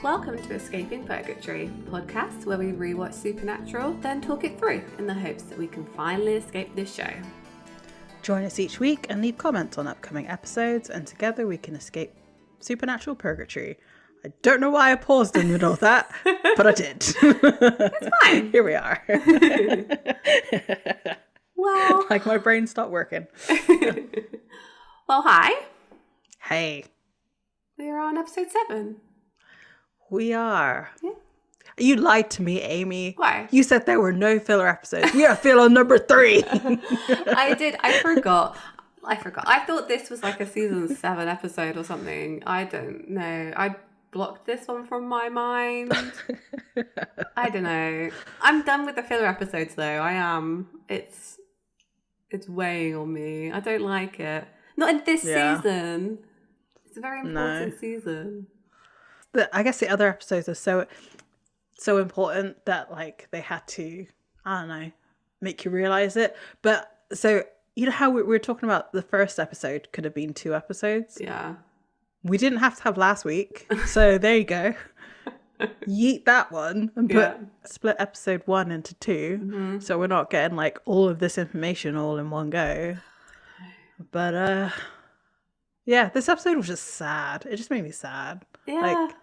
Welcome to Escape Purgatory, a podcast where we rewatch Supernatural, then talk it through in the hopes that we can finally escape this show. Join us each week and leave comments on upcoming episodes, and together we can escape Supernatural Purgatory. I don't know why I paused in the middle of that, but I did. It's fine. Here we are. Well, like my brain stopped working. Well, hi. Hey. We're on episode 7. We are. Yeah. You lied to me, Amy. Why? You said there were no filler episodes. We are filler number 3. I did. I forgot. I thought this was like a season 7 episode or something. I don't know. I blocked this one from my mind. I don't know. I'm done with the filler episodes though. I am. It's weighing on me. I don't like it. Not in this season. It's a very important season. I guess the other episodes are so important that like they had to, I don't know, make you realize it. But so you know how we were talking about the first episode could have been 2 episodes? Yeah. We didn't have to have last week. So there you go. Yeet that one and split episode 1 into 2. Mm-hmm. So we're not getting like all of this information all in one go. But yeah, this episode was just sad. It just made me sad. Yeah. Like,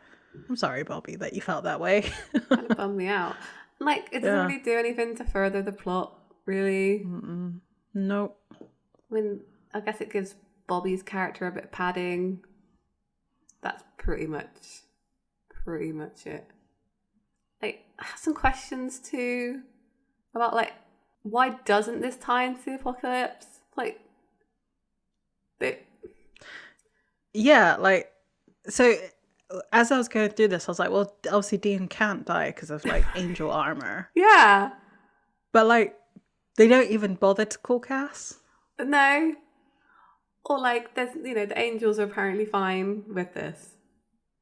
I'm sorry, Bobby, that you felt that way. Kind of bummed me out. Like, it doesn't really do anything to further the plot, really. Nope. I mean, I guess it gives Bobby's character a bit of padding. That's pretty much it. Like, I have some questions too about like, why doesn't this tie into the apocalypse? Like, yeah, like, so as I was going through this, I was like, well, obviously Dean can't die because of like angel armor. Yeah. But like, they don't even bother to call Cass. No. Or like, there's, the angels are apparently fine with this.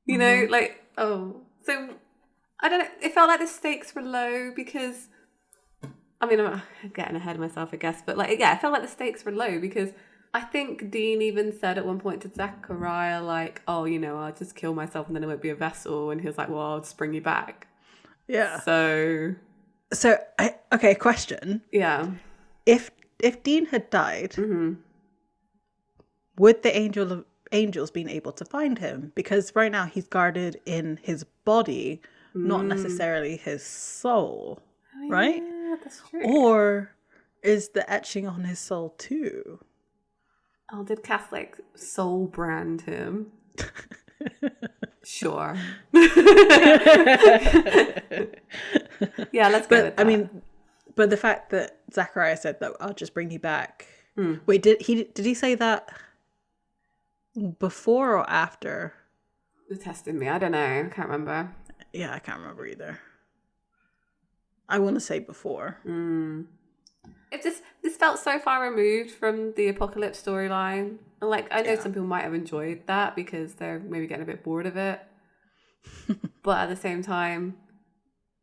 You know, like, oh. So, I don't know. It felt like the stakes were low because, I mean, I'm getting ahead of myself, I guess. But like, yeah, it felt like the stakes were low because I think Dean even said at one point to Zachariah, like, oh, I'll just kill myself and then it won't be a vessel. And he was like, well, I'll just bring you back. Yeah. So, okay, question. Yeah. If Dean had died, would the angels been able to find him? Because right now he's guarded in his body, not necessarily his soul, right? Yeah, that's true. Or is the etching on his soul too? Oh, did Cass like soul brand him? Sure. Yeah, let's go with that. I mean, but the fact that Zachariah said that I'll just bring you back. Wait, did he say that before or after? You're testing me. I don't know. I can't remember. Yeah, I can't remember either. I want to say before. This felt so far removed from the apocalypse storyline. Like, I know some people might have enjoyed that because they're maybe getting a bit bored of it. But at the same time,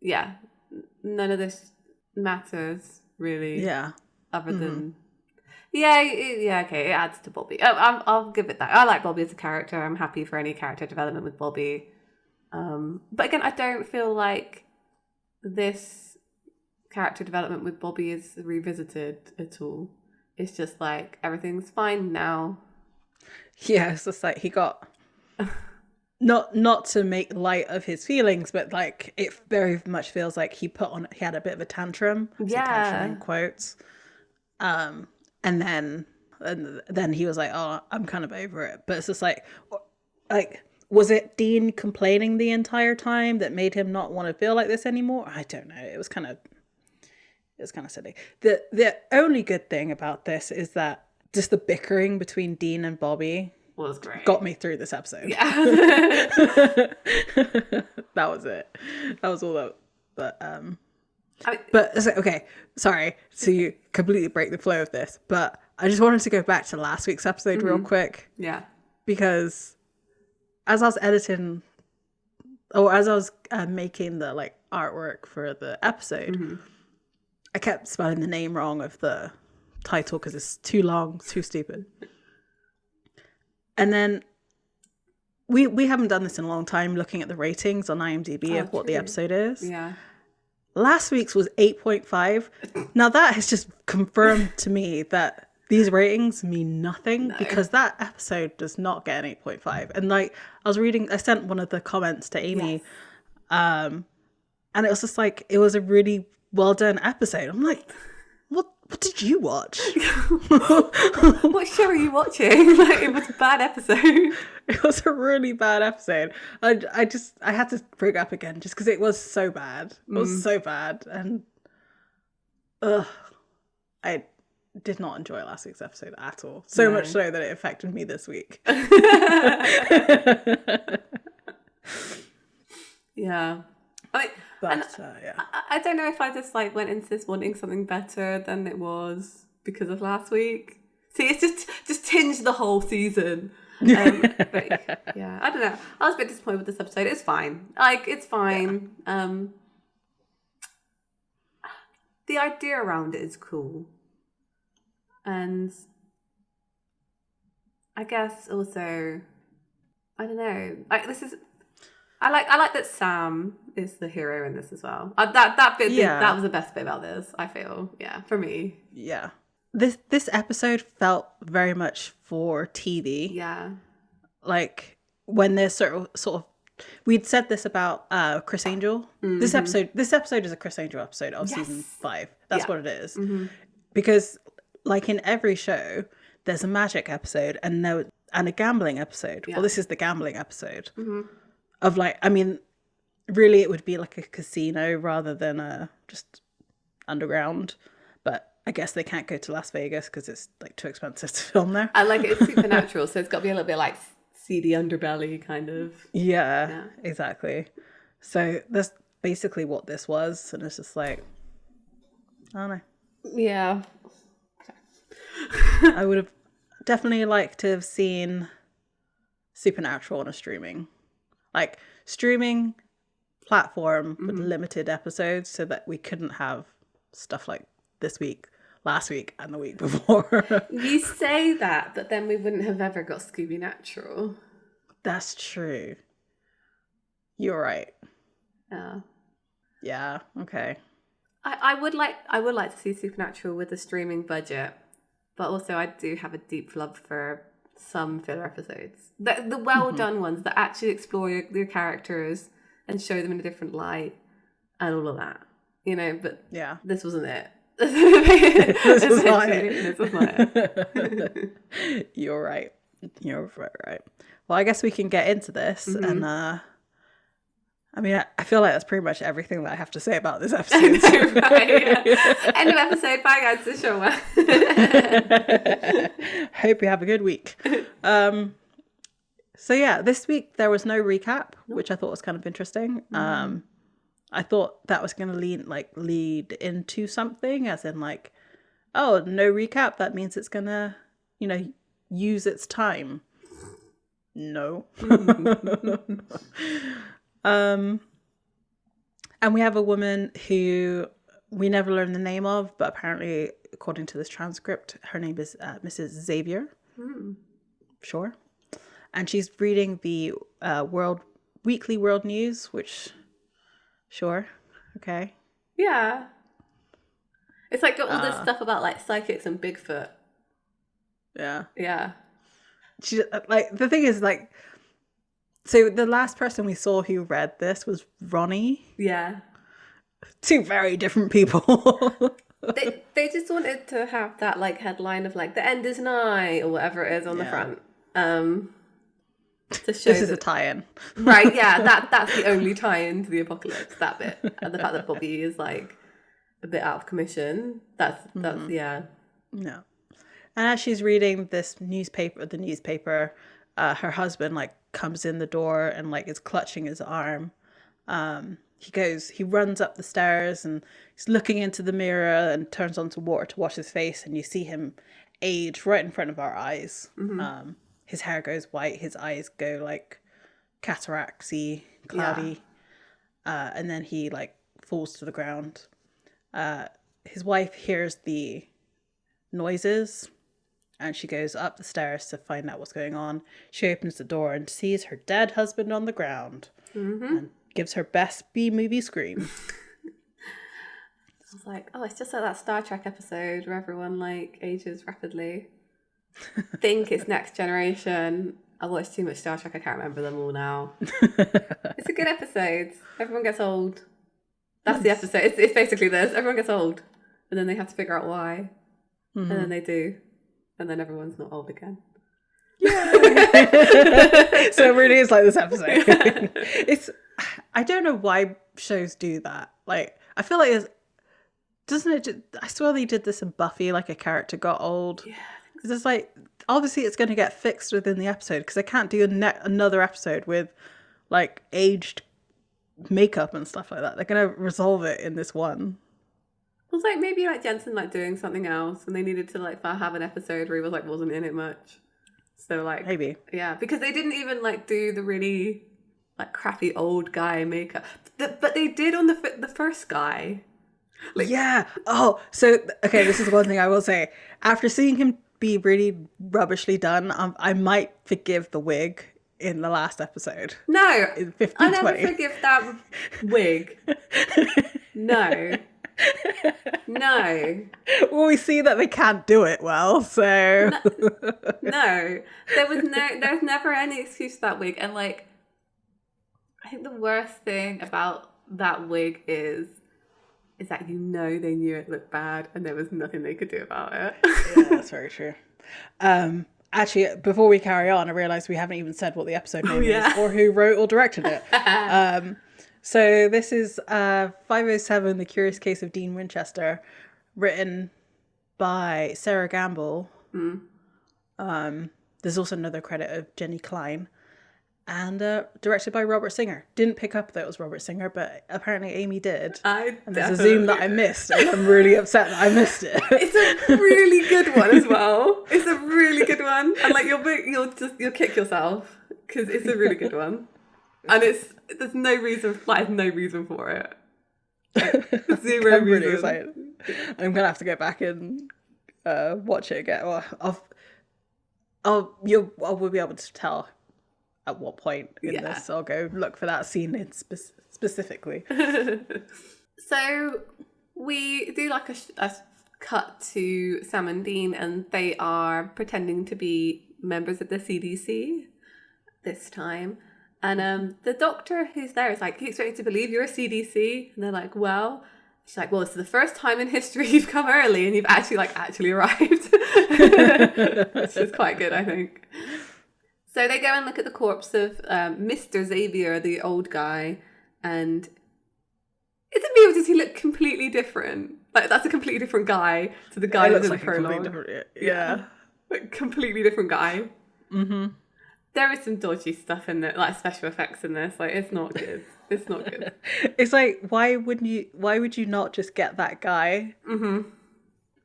yeah, none of this matters really. Yeah. Other than, okay, it adds to Bobby. I'll give it that. I like Bobby as a character. I'm happy for any character development with Bobby. But again, I don't feel like this character development with Bobby is revisited at all. It's just like everything's fine now. Yeah, it's just like he got not to make light of his feelings, but like it very much feels like he had a bit of a tantrum. Tantrum in quotes. And then he was like, "Oh, I'm kind of over it." But it's just like was it Dean complaining the entire time that made him not want to feel like this anymore? I don't know. It was kind of silly. The only good thing about this is that just the bickering between Dean and Bobby was great. Got me through this episode. Yeah. That was it. That was all that. But okay, sorry to completely break the flow of this, but I just wanted to go back to last week's episode real quick. Yeah. Because as I was editing, or as I was making the like artwork for the episode, I kept spelling the name wrong of the title because it's too long, too stupid. And then we haven't done this in a long time, looking at the ratings on IMDb of what the episode is. Yeah. Last week's was 8.5. Now that has just confirmed to me that these ratings mean nothing, because that episode does not get an 8.5. And like, I sent one of the comments to Amy, and it was just like, it was a really well done episode. I'm like, what did you watch? What show are you watching? Like, it was a bad episode. It was a really bad episode. I had to bring it up again just because it was so bad. It was so bad. And I did not enjoy last week's episode at all. So much so that it affected me this week. Yeah. I don't know if I just like went into this wanting something better than it was because of last week. See, it's just tinged the whole season. But yeah, I don't know. I was a bit disappointed with this episode. It's fine. Like, it's fine. Yeah. The idea around it is cool. And I guess also, I don't know. I like that Sam is the hero in this as well. That bit, that was the best bit about this, I feel. Yeah, for me. Yeah. This episode felt very much for TV. Yeah. Like, when there's sort of we'd said this about Chris Angel. Mm-hmm. This episode is a Chris Angel episode of season 5. That's what it is. Mm-hmm. Because like in every show, there's a magic episode and a gambling episode. Yeah. Well, this is the gambling episode. Mm-hmm. Of like, I mean, really it would be like a casino rather than just underground. But I guess they can't go to Las Vegas because it's like too expensive to film there. I like it. It's supernatural, so it's got to be a little bit like seedy underbelly kind of. Yeah, exactly. So that's basically what this was, and it's just like, I don't know. Yeah. I would have definitely liked to have seen Supernatural on a streaming platform with limited episodes, so that we couldn't have stuff like this week, last week, and the week before. You say that, but then we wouldn't have ever got Scooby Natural. That's true. You're right. Yeah. Yeah. Okay. I would like to see Supernatural with a streaming budget, but also I do have a deep love for some filler episodes. The well done ones that actually explore your characters and show them in a different light and all of that. You know, but this wasn't it. This was not it. You're right. You're right. Well, I guess we can get into this, and I mean, I feel like that's pretty much everything that I have to say about this episode. End of episode. Bye, guys. It's a show. Hope you have a good week. So yeah, this week there was no recap, which I thought was kind of interesting. I thought that was going to lead into something, as in like, oh, no recap. That means it's going to, use its time. No. And we have a woman who we never learn the name of, but apparently, according to this transcript, her name is Mrs. Xavier. Sure. And she's reading the weekly world news, which, sure, okay. Yeah. It's like got all this stuff about like psychics and Bigfoot. Yeah. Yeah. She like, the thing is, like, so the last person we saw who read this was Ronnie. Yeah. Two very different people. they just wanted to have that like headline of like the end is nigh or whatever it is on the front. To show this is a tie-in. Right, yeah, that's the only tie-in to the apocalypse, that bit. And the fact that Bobby is like a bit out of commission. That's yeah. Yeah. And as she's reading the newspaper, her husband like comes in the door and like is clutching his arm. He runs up the stairs and he's looking into the mirror and turns on to water to wash his face, and you see him age right in front of our eyes. His hair goes white, his eyes go like cataracty, cloudy, and then he like falls to the ground. His wife hears the noises and she goes up the stairs to find out what's going on. She opens the door and sees her dead husband on the ground and gives her best B-movie scream. I was like, oh, it's just like that Star Trek episode where everyone like ages rapidly. Think it's Next Generation. I watched too much Star Trek, I can't remember them all now. It's a good episode. Everyone gets old. That's the episode. It's basically this. Everyone gets old. And then they have to figure out why. And then they do. And then everyone's not old again. Yeah. So it really is like this episode. I don't know why shows do that. Like, I feel like I swear they did this in Buffy, like a character got old. Yeah. It's just like, obviously it's going to get fixed within the episode because they can't do another episode with like aged makeup and stuff like that. They're going to resolve it in this one. It was like maybe like Jensen like doing something else and they needed to like have an episode where he was like wasn't in it much. So like maybe. Yeah, because they didn't even like do the really like crappy old guy makeup. But they did on the first guy. Like, yeah. Oh, so okay, this is one thing I will say. After seeing him be really rubbishly done, I might forgive the wig in the last episode. No, in 15, I never forgive that wig. No. Well, we see that they can't do it well, so no. There was never any excuse for that wig, and like, I think the worst thing about that wig is that they knew it looked bad and there was nothing they could do about it. Yeah, that's very true. Actually, before we carry on, I realised we haven't even said what the episode name is or who wrote or directed it. So this is 507, The Curious Case of Dean Winchester, written by Sarah Gamble. There's also another credit of Jenny Klein. And directed by Robert Singer. Didn't pick up that it was Robert Singer, but apparently Amy did. And there's a Zoom that I missed, and I'm really upset that I missed it. It's a really good one as well. It's a really good one, and like you'll kick yourself because it's a really good one, and there's no reason for it. Like, zero I'm reason. Really excited. I'm gonna have to go back and watch it again. Well, we'll be able to tell at what point in this. I'll go look for that scene specifically. So we do like a cut to Sam and Dean, and they are pretending to be members of the CDC this time. And the doctor who's there is like, you expect me to believe you're a CDC? And they're like, well, she's like, well, it's the first time in history you've come early and you've actually arrived. Which is quite good, I think. So they go and look at the corpse of Mr. Xavier, the old guy, and is it me or does he look completely different? Like, that's a completely different guy to the guy that's in the prologue. Yeah. Like, completely different guy. Mm-hmm. There is some dodgy stuff in there, like special effects in this. Like, it's not good. It's not good. It's like, why would you not just get that guy? Mm-hmm.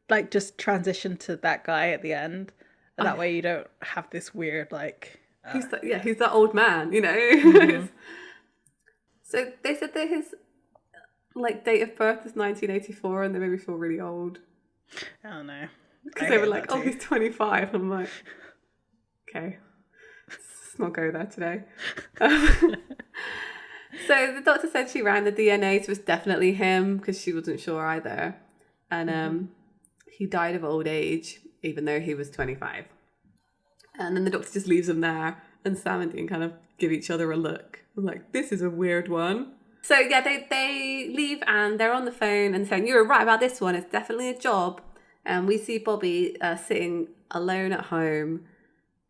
Like, just transition to that guy at the end. And that way you don't have this weird, like... He's that old man, you know? Mm-hmm. So they said that his, like, date of birth is 1984 and they made me feel really old. Oh, no. Because they were like, oh, he's 25. And I'm like, okay. Let's not go there today. So the doctor said she ran the DNA, so it was definitely him because she wasn't sure either. And he died of old age, even though he was 25. And then the doctor just leaves him there, and Sam and Dean kind of give each other a look. I'm like, this is a weird one. So yeah, they leave and they're on the phone and saying, you were right about this one, it's definitely a job. And we see Bobby sitting alone at home,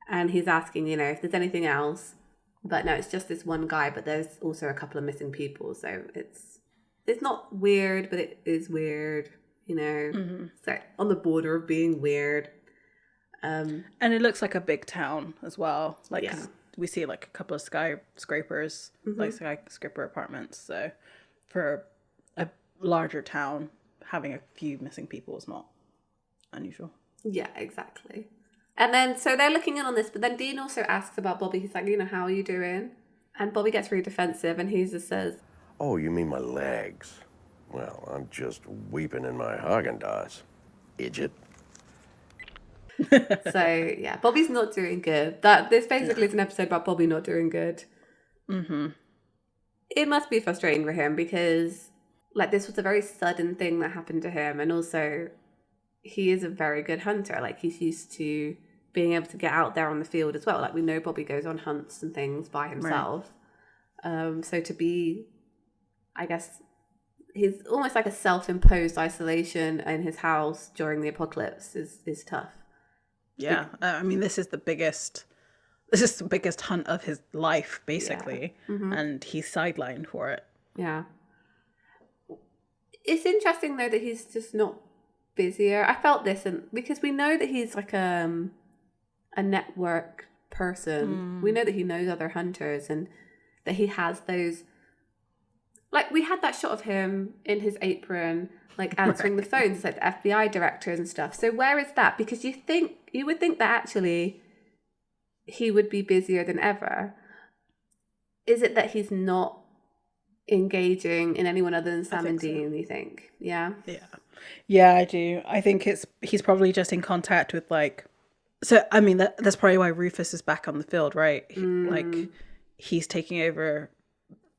and he's asking, if there's anything else. But no, it's just this one guy, but there's also a couple of missing people. So it's not weird, but it is weird, Mm-hmm. So on the border of being weird. And it looks like a big town as well. Like, yeah. We see like a couple of skyscrapers, like skyscraper apartments. So for a larger town, having a few missing people is not unusual. Yeah, exactly. And then, so they're looking in on this, but then Dean also asks about Bobby. He's like, how are you doing? And Bobby gets really defensive and he just says, oh, you mean my legs? Well, I'm just weeping in my Haagen-Dazs, idiot. So yeah, Bobby's not doing good. This basically is an episode about Bobby not doing good. Mm-hmm. It must be frustrating for him because like this was a very sudden thing that happened to him, and also he is a very good hunter. Like he's used to being able to get out there on the field as well. Like we know Bobby goes on hunts and things by himself. Right. So to be, I guess, he's almost like a self-imposed isolation in his house during the apocalypse is tough. Yeah, I mean, this is the biggest hunt of his life, basically, and he's sidelined for it. Yeah. It's interesting though that he's just not busier. I felt this, and because we know that he's like a network person. We know that he knows other hunters and that he has those. Like we had that shot of him in his apron, like answering the phones, like the FBI directors and stuff. So where is that? Because you would think that actually he would be busier than ever. Is it that he's not engaging in anyone other than Sam and Dean, you think? Yeah? Yeah, I do. I think he's probably just in contact with like... So, I mean, that's probably why Rufus is back on the field, right? Like, he's taking over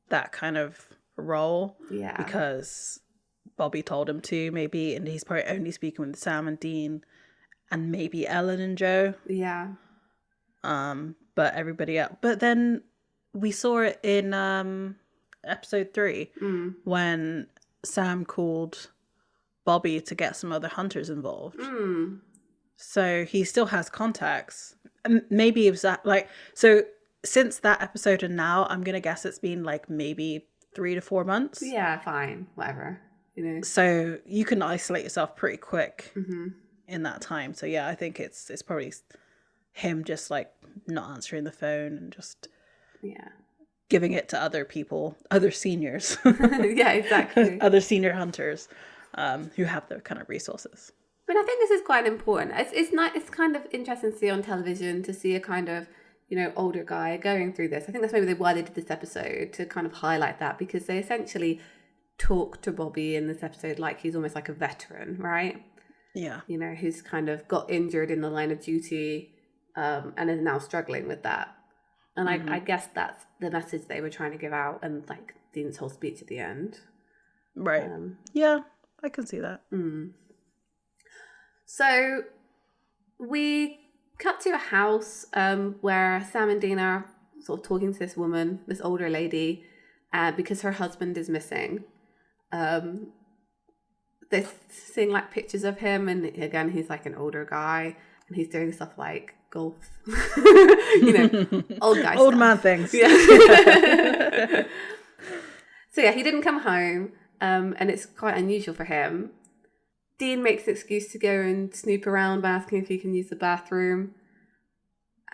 that kind of role. Yeah. Because Bobby told him to, maybe, and he's probably only speaking with Sam and Dean and maybe Ellen and Joe. Yeah. But everybody else. But then we saw it in episode 3 when Sam called Bobby to get some other hunters involved. So he still has contacts. Maybe it was that, like, so since that episode and now, I'm gonna guess it's been like maybe 3 to 4 months. Yeah, fine, whatever. You know. So you can isolate yourself pretty quick in that time. So yeah, I think it's probably him just like not answering the phone and just giving it to other people, other seniors. Yeah, exactly. Other senior hunters who have the kind of resources. But I think this is quite important. It's kind of interesting to see on television, to see a kind of, you know, older guy going through this. I think that's maybe why they did this episode, to kind of highlight that, because they essentially talk to Bobby in this episode like he's almost like a veteran, right? Yeah. You know, who's kind of got injured in the line of duty and is now struggling with that. And I guess that's the message they were trying to give out, and like Dean's whole speech at the end. Right. Yeah, I can see that. So we cut to a house where Sam and Dean are sort of talking to this woman, this older lady, because her husband is missing. They're seeing like pictures of him, and again, he's like an older guy, and he's doing stuff like golf. You know, old guy old stuff. Man things. Yeah. So yeah, he didn't come home, and it's quite unusual for him. Dean makes an excuse to go and snoop around by asking if he can use the bathroom.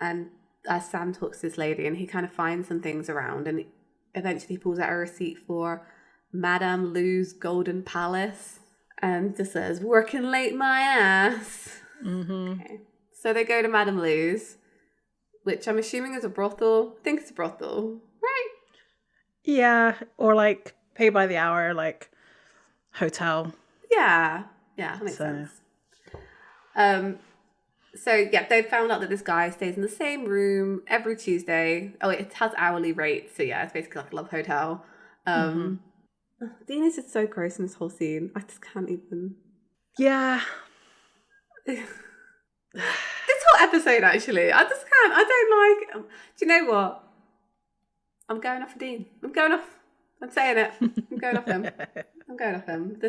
And as Sam talks to this lady, and he kind of finds some things around, and eventually he pulls out a receipt for Madame Lou's Golden Palace and just says, "Working late my ass." Okay. So they go to Madame Lou's, which I'm assuming is a brothel. I think it's a brothel, right? Yeah, or like pay by the hour, like hotel. Yeah, that makes sense. So yeah, they found out that this guy stays in the same room every Tuesday. Oh, it has hourly rates, so yeah, it's basically like a love hotel. Dean is just so gross in this whole scene. I just can't even. Yeah. This whole episode, actually, I just can't. I don't like. Do you know what? I'm going off Dean. I'm going off. I'm saying it. I'm going off him. I'm going off him.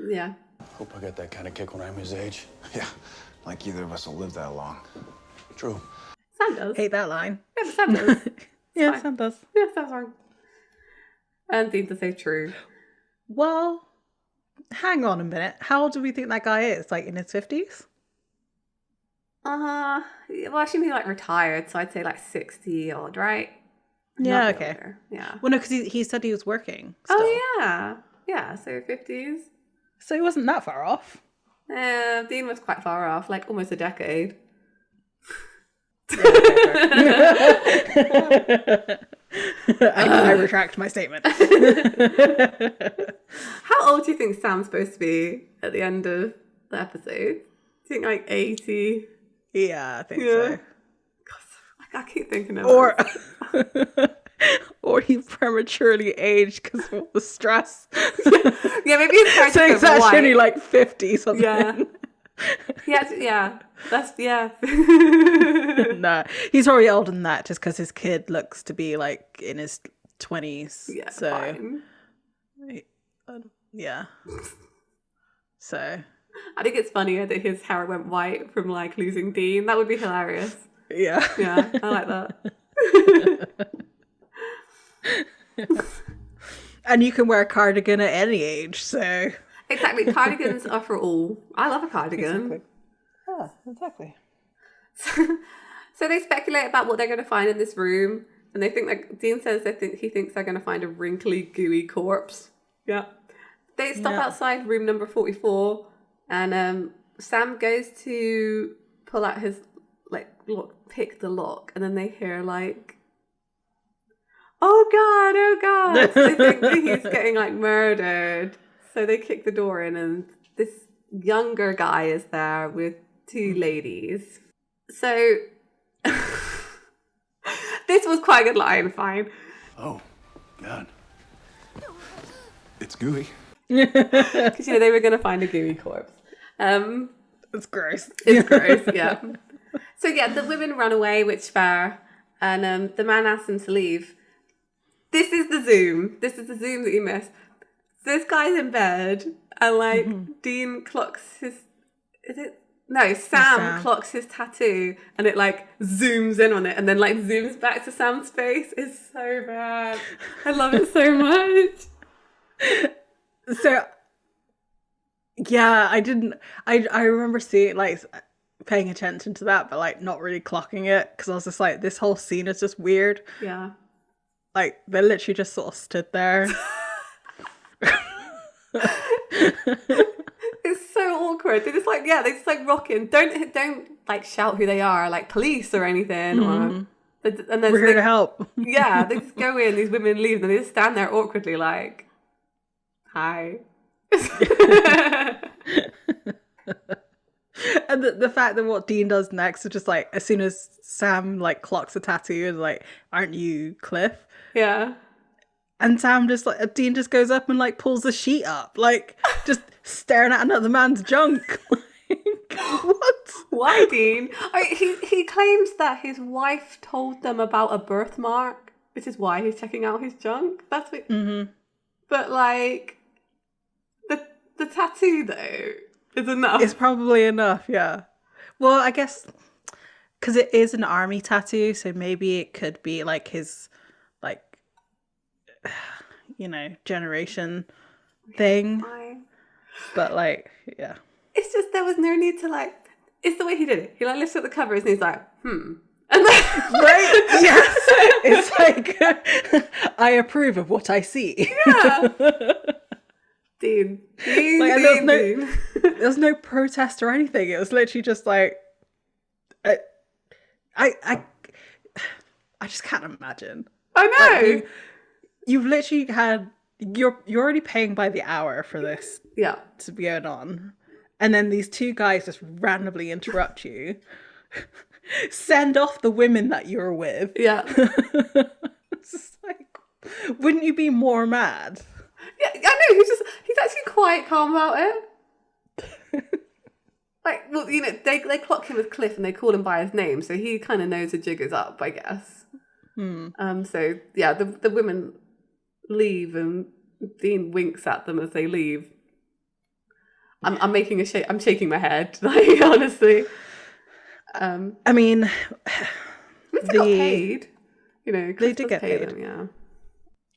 Yeah. Hope I got that kind of kick when I'm his age. Yeah, like either of us will live that long. True. Sam does. Hate that line. Yeah, but Sam does. Yeah, Sam does. Yeah, Sam's fine. And Dean to say true. Well, hang on a minute. How old do we think that guy is? Like in his 50s? Well, I assume he's like retired, so I'd say like 60 odd, right? Yeah, okay. Older. Yeah. Well, no, because he said he was working still. Oh, yeah. Yeah, so 50s. So he wasn't that far off. Dean was quite far off, like almost a decade. I retract my statement. How old do you think Sam's supposed to be at the end of the episode? Do you think like 80? Yeah, I think so. I keep thinking of Or or he prematurely aged because of all the stress. Yeah, maybe his character's So he's actually only white. like 50 something. Yeah. That's No, he's already older than that just because his kid looks to be like in his 20s. Yeah, so fine. Yeah. So I think it's funnier that his hair went white from like losing Dean. That would be hilarious. yeah. Yeah, I like that. And you can wear a cardigan at any age, so Exactly. Cardigans are for all. I love a cardigan. exactly. So they speculate about what they're going to find in this room, and they think like Dean says he thinks they're going to find a wrinkly, gooey corpse. Yeah. They stop outside room number 44, and Sam goes to pull out his pick the lock, and then they hear like, "Oh God!" So they think that he's getting like murdered. So they kick the door in, and this younger guy is there with two ladies. So this was quite a good line, fine. Oh, God. It's gooey. Because they were going to find a gooey corpse. It's gross. It's gross, yeah. So yeah, the women run away, which fair, and the man asks them to leave. This is the zoom. This is the zoom that you miss. This guy's in bed, and Dean clocks his. Is it? No, Sam clocks his tattoo, and it like zooms in on it, and then like zooms back to Sam's face. It's so bad. I love it so much. So yeah, I remember seeing like paying attention to that, but like not really clocking it because I was just like, this whole scene is just weird. Yeah. Like they literally just sort of stood there. It's so awkward. They just like rocking. Don't like shout who they are, like police or anything. Or and then We're here to help. Yeah, they just go in. These women leave, and they just stand there awkwardly, like, "Hi." And the fact that what Dean does next is just like, as soon as Sam like clocks a tattoo, is like, "Aren't you Cliff?" Yeah. And Sam just like, Dean just goes up and like pulls the sheet up, like just staring at another man's junk. Like, what? Why, Dean? He claims that his wife told them about a birthmark, which is why he's checking out his junk. That's what. But like, the tattoo though is enough. It's probably enough, yeah. Well, I guess because it is an army tattoo, so maybe it could be like his, like, generation thing. Fine. But like, yeah. It's just there was no need to like. It's the way he did it. He like lifts up the covers and he's like, And then, Right? Yes. It's like, I approve of what I see. yeah. Dean. Dean. There's no protest or anything. It was literally just like, I just can't imagine. I know. Like, you've literally had, you're already paying by the hour for this Yeah. to be going on, and then these two guys just randomly interrupt you, send off the women that you're with. Yeah. It's just like, wouldn't you be more mad? Yeah, I know. He's actually quite calm about it. Like, well, they clock him as Cliff and they call him by his name, so he kind of knows the jig is up, I guess. So yeah, the women leave and Dean winks at them as they leave. I'm making a shake. I'm shaking my head, like honestly. I mean, they got paid. They did get paid. Them, yeah.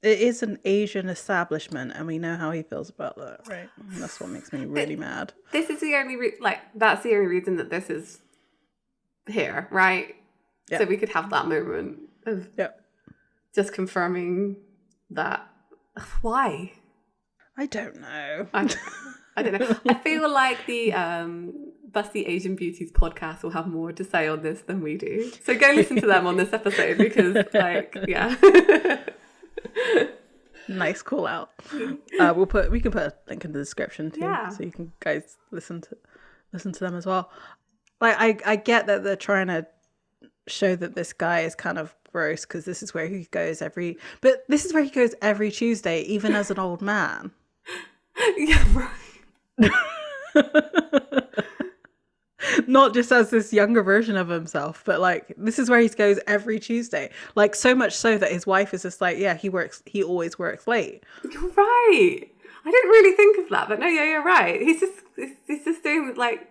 It is an Asian establishment, and we know how he feels about that, right? And that's what makes me really mad. This is the only that's the only reason that this is here, right? Yeah. So we could have that moment of just confirming that. Why? I don't know. I don't know. I feel like the Busty Asian Beauties podcast will have more to say on this than we do. So go listen to them on this episode because, yeah. Nice call out. We can put a link in the description too, so you can guys listen to them as well. Like, I get that they're trying to show that this guy is kind of gross because this is where he goes but this is where he goes every Tuesday, even as an old man. Yeah, right. Not just as this younger version of himself, but like this is where he goes every Tuesday. Like so much so that his wife is just like, yeah, he always works late. You're right. I didn't really think of that, but no, yeah, you're right. He's just doing like,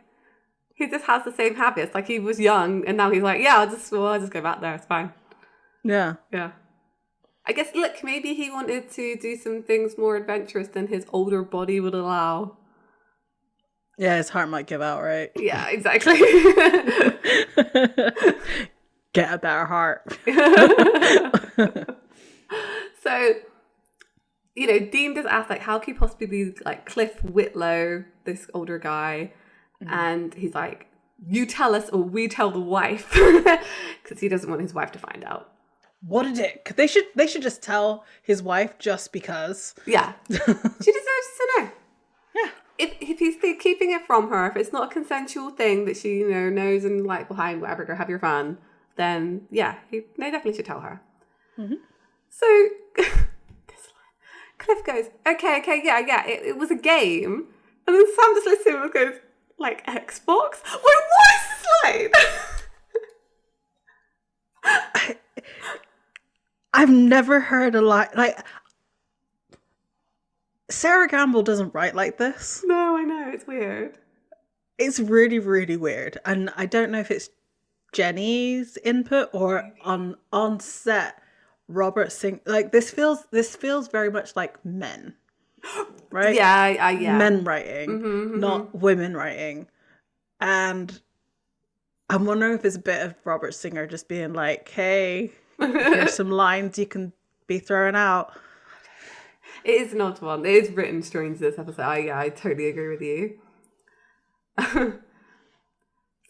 he just has the same habits. Like he was young and now he's like, yeah, I'll just go back there. It's fine. Yeah. Yeah. I guess, look, maybe he wanted to do some things more adventurous than his older body would allow. Yeah, his heart might give out, right? Yeah, exactly. Get a better heart. So, you know, Dean does ask, like, how can he possibly be, like, Cliff Whitlow, this older guy? Mm-hmm. And he's like, you tell us or we tell the wife. Because he doesn't want his wife to find out. What a dick. They should just tell his wife just because. Yeah. She deserves to know. Yeah. If he's keeping it from her, if it's not a consensual thing that she, you know, knows and like behind whatever, go have your fun, then yeah, they definitely should tell her. Mm-hmm. So this line, Cliff goes, okay, yeah, it was a game, and then Sam just listens and goes, like Xbox? Wait, what is this line? I've never heard a line like. Sarah Gamble doesn't write like this. No, I know, it's weird. It's really, really weird. And I don't know if it's Jenny's input or on set, Robert Sing. Like this feels very much like men. Right? Yeah, yeah. Men writing, not women writing. And I'm wondering if it's a bit of Robert Singer just being like, hey, here's some lines you can be throwing out. It is an odd one. It is written strange, this episode. I totally agree with you.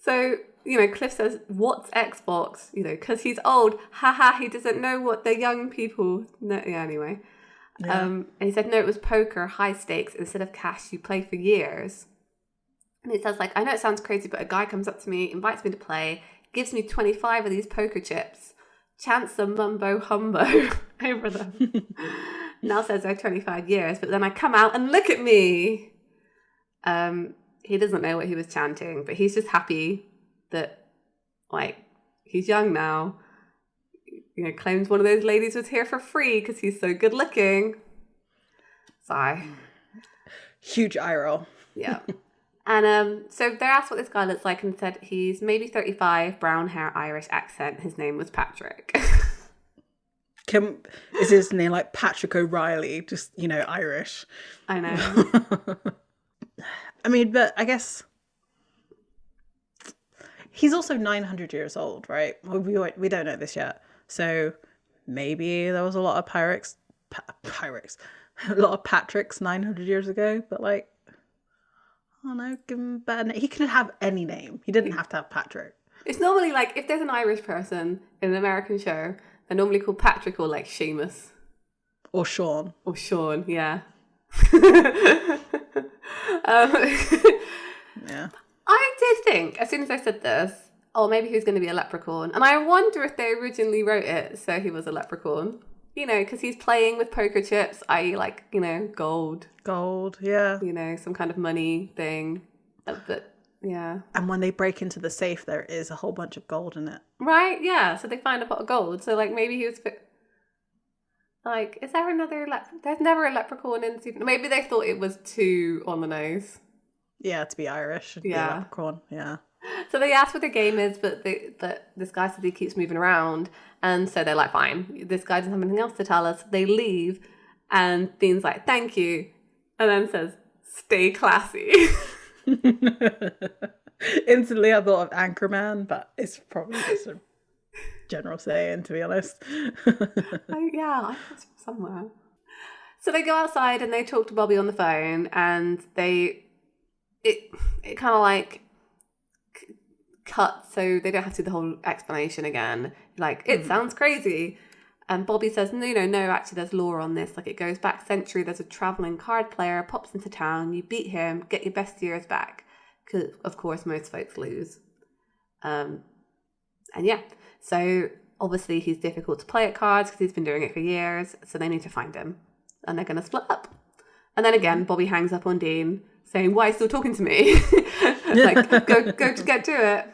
So, you know, Cliff says, what's Xbox? You know, because he's old. Haha, he doesn't know what the young people know. Yeah, anyway. Yeah. And he said, no, it was poker, high stakes. Instead of cash, you play for years. And it says, like, I know it sounds crazy, but a guy comes up to me, invites me to play, gives me 25 of these poker chips, chants some mumbo humbo over them. Now says they're 25 years, but then I come out and look at me. He doesn't know what he was chanting, but he's just happy that, like, he's young now. You know, claims one of those ladies was here for free because he's so good looking. Sigh. Huge eye roll. Yeah. And so they're asked what this guy looks like and said he's maybe 35, brown hair, Irish accent. His name was Patrick. Is his name like Patrick O'Reilly? Just, you know, Irish. I know. I mean, but I guess he's also 900 years old, right? We don't know this yet. So maybe there was a lot of pirates, a lot of Patricks 900 years ago. But like, I don't know, give him a better name. He could have any name. He didn't have to have Patrick. It's normally like if there's an Irish person in an American show, they're normally called Patrick or like Seamus. Or Sean. Or Sean, yeah. Yeah. I did think, as soon as I said this, oh, maybe he was going to be a leprechaun. And I wonder if they originally wrote it so he was a leprechaun. You know, because he's playing with poker chips, i.e. like, you know, gold. Gold, yeah. You know, some kind of money thing. But, yeah. And when they break into the safe, there is a whole bunch of gold in it. Right, yeah. So they find a pot of gold. So, like, maybe he was... Like, is there another... There's never a leprechaun in Super... Maybe they thought it was too on the nose. Yeah, to be Irish. Be a leprechaun, yeah. So they ask what the game is, but this guy says he keeps moving around. And so they're like, fine, this guy doesn't have anything else to tell us. They leave. And Dean's like, thank you. And then says, stay classy. Instantly I thought of Anchorman, but it's probably just a general saying, to be honest. I think somewhere. So they go outside and they talk to Bobby on the phone, and it kind of like cut so they don't have to do the whole explanation again. Like, it sounds crazy. And Bobby says, no, actually there's lore on this. Like, it goes back a century. There's a traveling card player, pops into town, you beat him, get your best years back. Because, of course, most folks lose. And yeah, so obviously he's difficult to play at cards because he's been doing it for years. So they need to find him, and they're going to split up. And then again, Bobby hangs up on Dean, saying, "Why are you still talking to me? Like, go to get to it."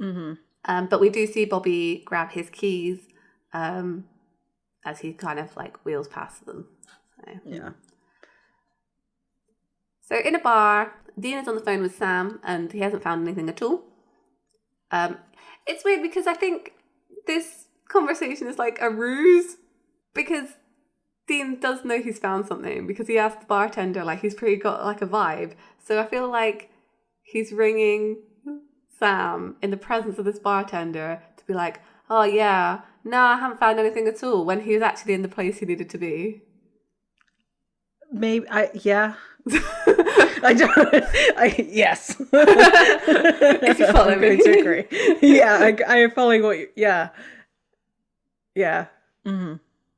Mm-hmm. But we do see Bobby grab his keys as he kind of like wheels past them. So. Yeah. So in a bar, Dean is on the phone with Sam, and he hasn't found anything at all. It's weird because I think this conversation is like a ruse, because Dean does know he's found something, because he asked the bartender, like, he's pretty got like a vibe. So I feel like he's ringing Sam in the presence of this bartender to be like, "Oh yeah, no, I haven't found anything at all," when he was actually in the place he needed to be. Maybe yeah. Yes. If you follow me. I'm going to agree. Yeah, I am following what you. Yeah. Mm-hmm.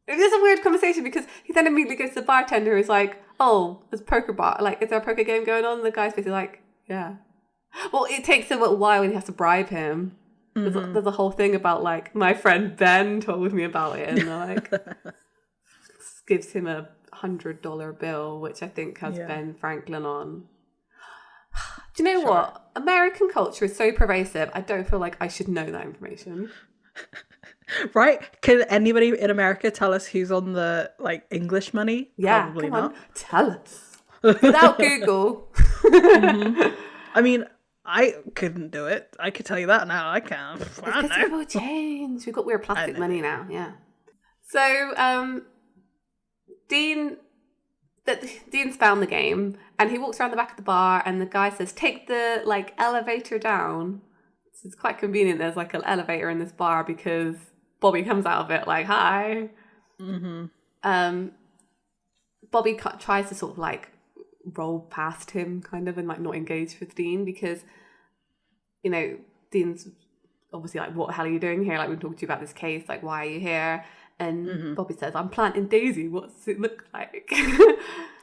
It's a weird conversation because he then immediately goes to the bartender who's like, "Oh, there's poker bar. Like, is there a poker game going on?" And the guy's basically like, "Yeah." Well, it takes him a while when he has to bribe him. Mm-hmm. There's a whole thing about like, "My friend Ben told me about it," and like gives him a $100 bill, which I think has Ben Franklin on. Do you know what? American culture is so pervasive. I don't feel like I should know that information. Right? Can anybody in America tell us who's on the like English money? Yeah, probably come not. On, tell us without Google. Mm-hmm. I mean, I couldn't do it. I could tell you that now. I can't. Because people change. We've got weird plastic money now. Yeah. So, Dean's found the game, and he walks around the back of the bar, and the guy says, "Take the like elevator down." So it's quite convenient. There's like an elevator in this bar because Bobby comes out of it like, "Hi." Mm-hmm. Bobby tries to sort of like roll past him, kind of, and like not engage with Dean because, you know, Dean's obviously like, "What the hell are you doing here? Like, we've talked to you about this case. Like, why are you here?" And Bobby says, "I'm planting Daisy. What does it look like?"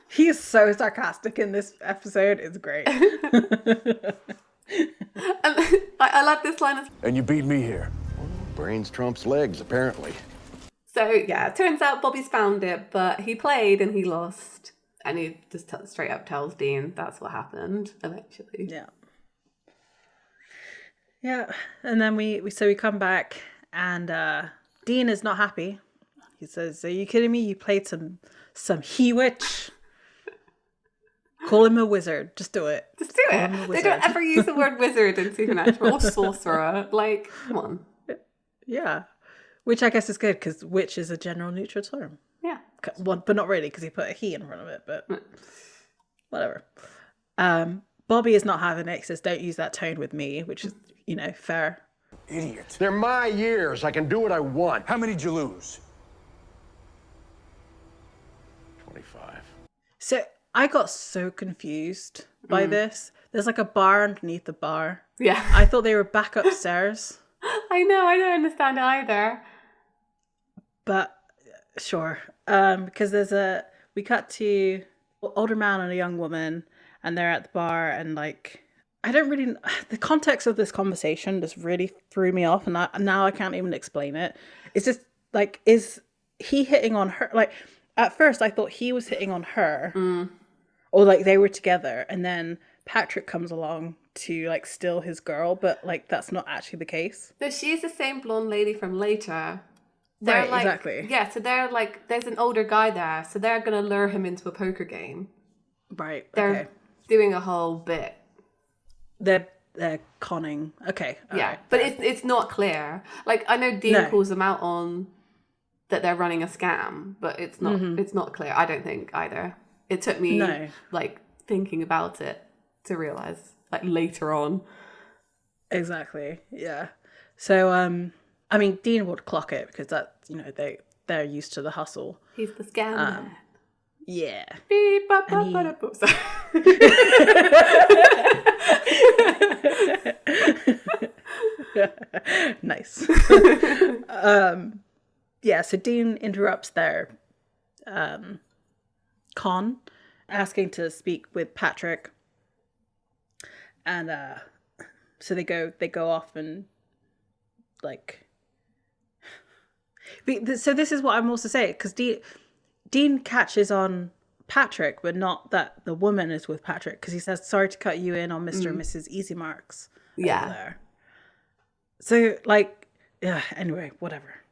He is so sarcastic in this episode. It's great. I love this line. And you beat me here. Well, brains trumps legs, apparently. So, yeah, it turns out Bobby's found it, but he played and he lost. And he just straight up tells Dean that's what happened, eventually. Yeah. Yeah. And then we come back, and Dean is not happy. He says, "Are you kidding me? You played some he-witch. Call him a wizard. Just do it. Just do it. They don't ever use the word wizard in Supernatural or sorcerer. Like, come on." Yeah. Which I guess is good because witch is a general neutral term. Yeah. Well, but not really because he put a he in front of it, but whatever. Bobby is not having it. He says, "Don't use that tone with me," which is, you know, fair. Idiot. They're my years. I can do what I want. How many did you lose? 25. So I got so confused by this. There's like a bar underneath the bar. Yeah. I thought they were back upstairs. I know. I don't understand either. But sure. Because we cut to an older man and a young woman, and they're at the bar, and like, the context of this conversation just really threw me off, and now I can't even explain it. It's just like, is he hitting on her? Like, at first I thought he was hitting on her, or like they were together, and then Patrick comes along to like steal his girl, but like that's not actually the case. No, she's the same blonde lady from later. They're right, like, exactly. Yeah, so they're like, there's an older guy there, so they're gonna lure him into a poker game. Right. They're doing a whole bit. They're conning. Okay. Yeah, right, but it's not clear. Like, I know Dean calls them out on that they're running a scam, but it's not clear. I don't think either. It took me like thinking about it to realize like later on. Exactly. Yeah. So I mean, Dean would clock it because that, you know, they're used to the hustle. He's the scam man. Yeah. Beep, bop, bop, bop, bop. Sorry. Nice. Yeah, so Dean interrupts their con, asking to speak with Patrick. And So they go off and like. So this is what I'm also saying, because Dean catches on Patrick, but not that the woman is with Patrick, because he says, "Sorry to cut you in on Mr. and Mrs. Easy Marks." Yeah. Over there. So like, yeah. Anyway, whatever.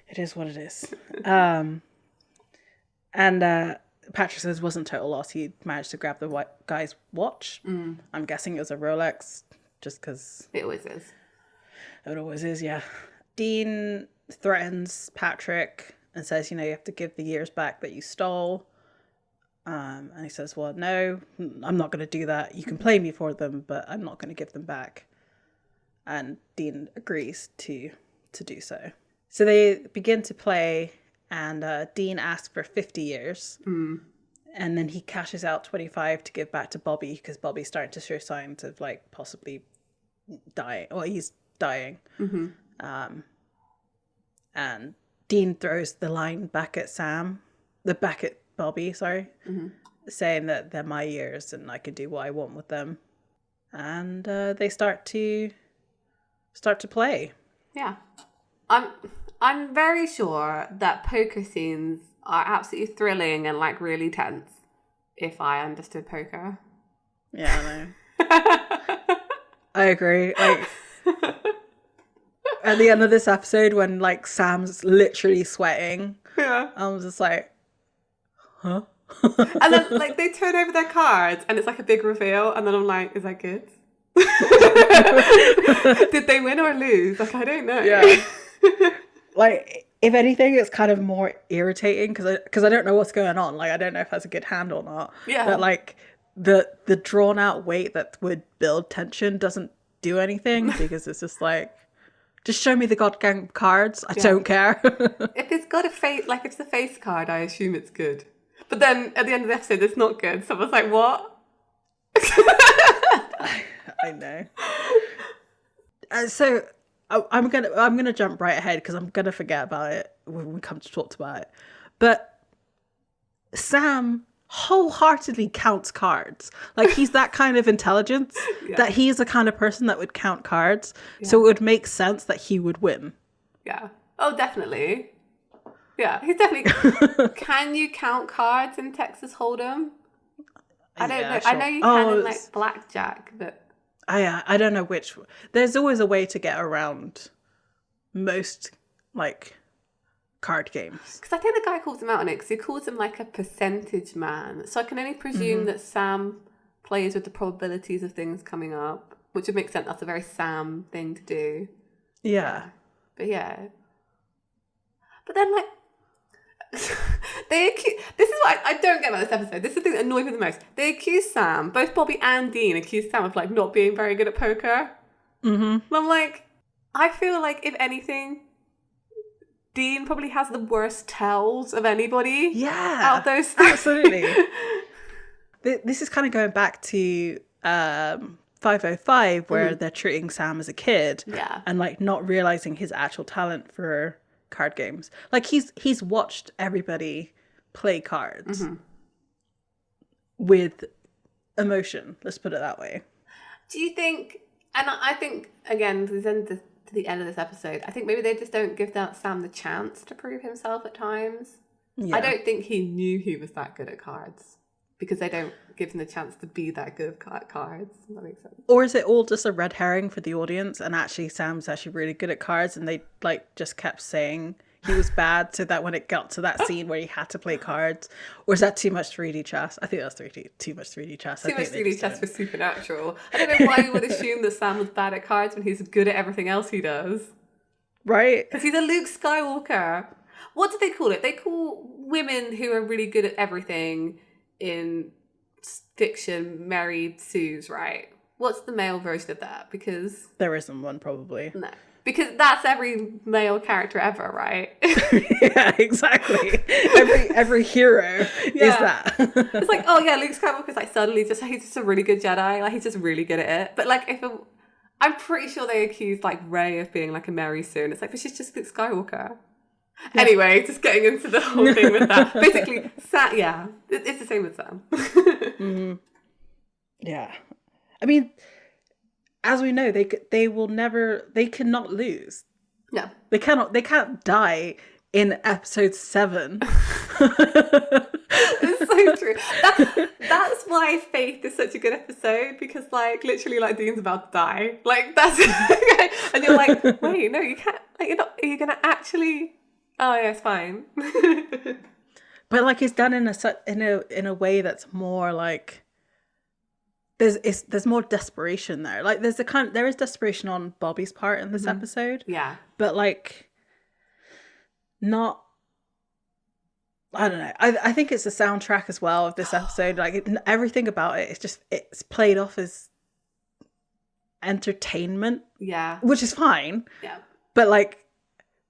It is what it is. And Patrick says, "Wasn't total loss. He managed to grab the guy's watch. I'm guessing it was a Rolex, just because it always is. It always is, yeah." Dean threatens Patrick and says, "You have to give the years back that you stole." And he says, "Well, no, I'm not going to do that. You can play me for them, but I'm not going to give them back." And Dean agrees to do so. So they begin to play, and Dean asks for 50 years. And then he cashes out 25 to give back to Bobby, because Bobby's starting to show signs of like possibly dying. Well, he's dying. And Dean throws the line back at Bobby, saying that they're my years and I can do what I want with them. And they start to play. Yeah. I'm very sure that poker scenes are absolutely thrilling and like really tense, if I understood poker. Yeah, I know. I agree. Like at the end of this episode, when like Sam's literally sweating, I was just like, huh? And then like they turn over their cards and it's like a big reveal, and then I'm like, is that good? Did they win or lose? Like, I don't know. Yeah. Like, if anything, it's kind of more irritating because I don't know what's going on. Like, I don't know if that's a good hand or not. Yeah. But like the drawn out wait that would build tension doesn't do anything, because it's just like, just show me the goddamn cards. I don't care. If it's got a face, like if it's a face card, I assume it's good. But then at the end of the episode, it's not good. So I was like, what? I know. So I'm gonna jump right ahead because I'm gonna forget about it when we come to talk about it. But Sam wholeheartedly counts cards. Like, he's that kind of intelligence that he is the kind of person that would count cards. Yeah. So it would make sense that he would win. Yeah. Oh, definitely. Yeah, he's definitely. Can you count cards in Texas Hold'em? I don't know. Sure. I know you can in like blackjack, but I don't know which. There's always a way to get around most like card games. Because I think the guy calls him out on it, because he calls him like a percentage man. So I can only presume that Sam plays with the probabilities of things coming up, which would make sense. That's a very Sam thing to do. Yeah. But yeah. But then like, this is what I don't get about this episode. This is the thing that annoys me the most. They accuse Sam, both Bobby and Dean accuse Sam of like not being very good at poker. And I'm like, I feel like if anything, Dean probably has the worst tells of anybody. Yeah, out of those things. Absolutely. This is kind of going back to 505, where they're treating Sam as a kid, and like not realizing his actual talent for card games. Like, he's watched everybody play cards with emotion, let's put it that way. Do you think, and I think again to the end of this episode, I think maybe they just don't give Sam the chance to prove himself at times. I don't think he knew he was that good at cards, because they don't give him the chance to be that good at cards. Does that make sense? Or is it all just a red herring for the audience, and actually Sam's actually really good at cards, and they like just kept saying he was bad, so that when it got to that scene where he had to play cards? Or is that too much 3D chess? I think that's too much 3D chess. Too much 3D chess for Supernatural. I don't know why you would assume that Sam was bad at cards when he's good at everything else he does. Right? Because he's a Luke Skywalker. What do they call it? They call women who are really good at everything in fiction Mary Sues, right? What's the male version of that? Because there isn't one, probably. No. Because that's every male character ever, right? Yeah, exactly. Every hero is that. It's like, oh yeah, Luke Skywalker's like suddenly he's just a really good Jedi. Like, he's just really good at it. But like, I'm pretty sure they accused like Rey of being like a Mary Sue, and it's like, but she's just Luke Skywalker. Yeah. Anyway, just getting into the whole thing with that. Basically, Sam, it's the same with Sam. Yeah. I mean, as we know, they cannot lose. No. They can't die in episode 7. It's so true. That's why Faith is such a good episode, because like literally like Dean's about to die. Like that's and you're like, wait, no, you can't, like are you gonna actually, oh yeah, it's fine. But like it's done in a way that's more like there's more desperation there. Like there is desperation on Bobby's part in this episode. Yeah. But like not, I don't know. I think it's the soundtrack as well of this episode. Like everything about it, it's played off as entertainment. Yeah. Which is fine. Yeah. But like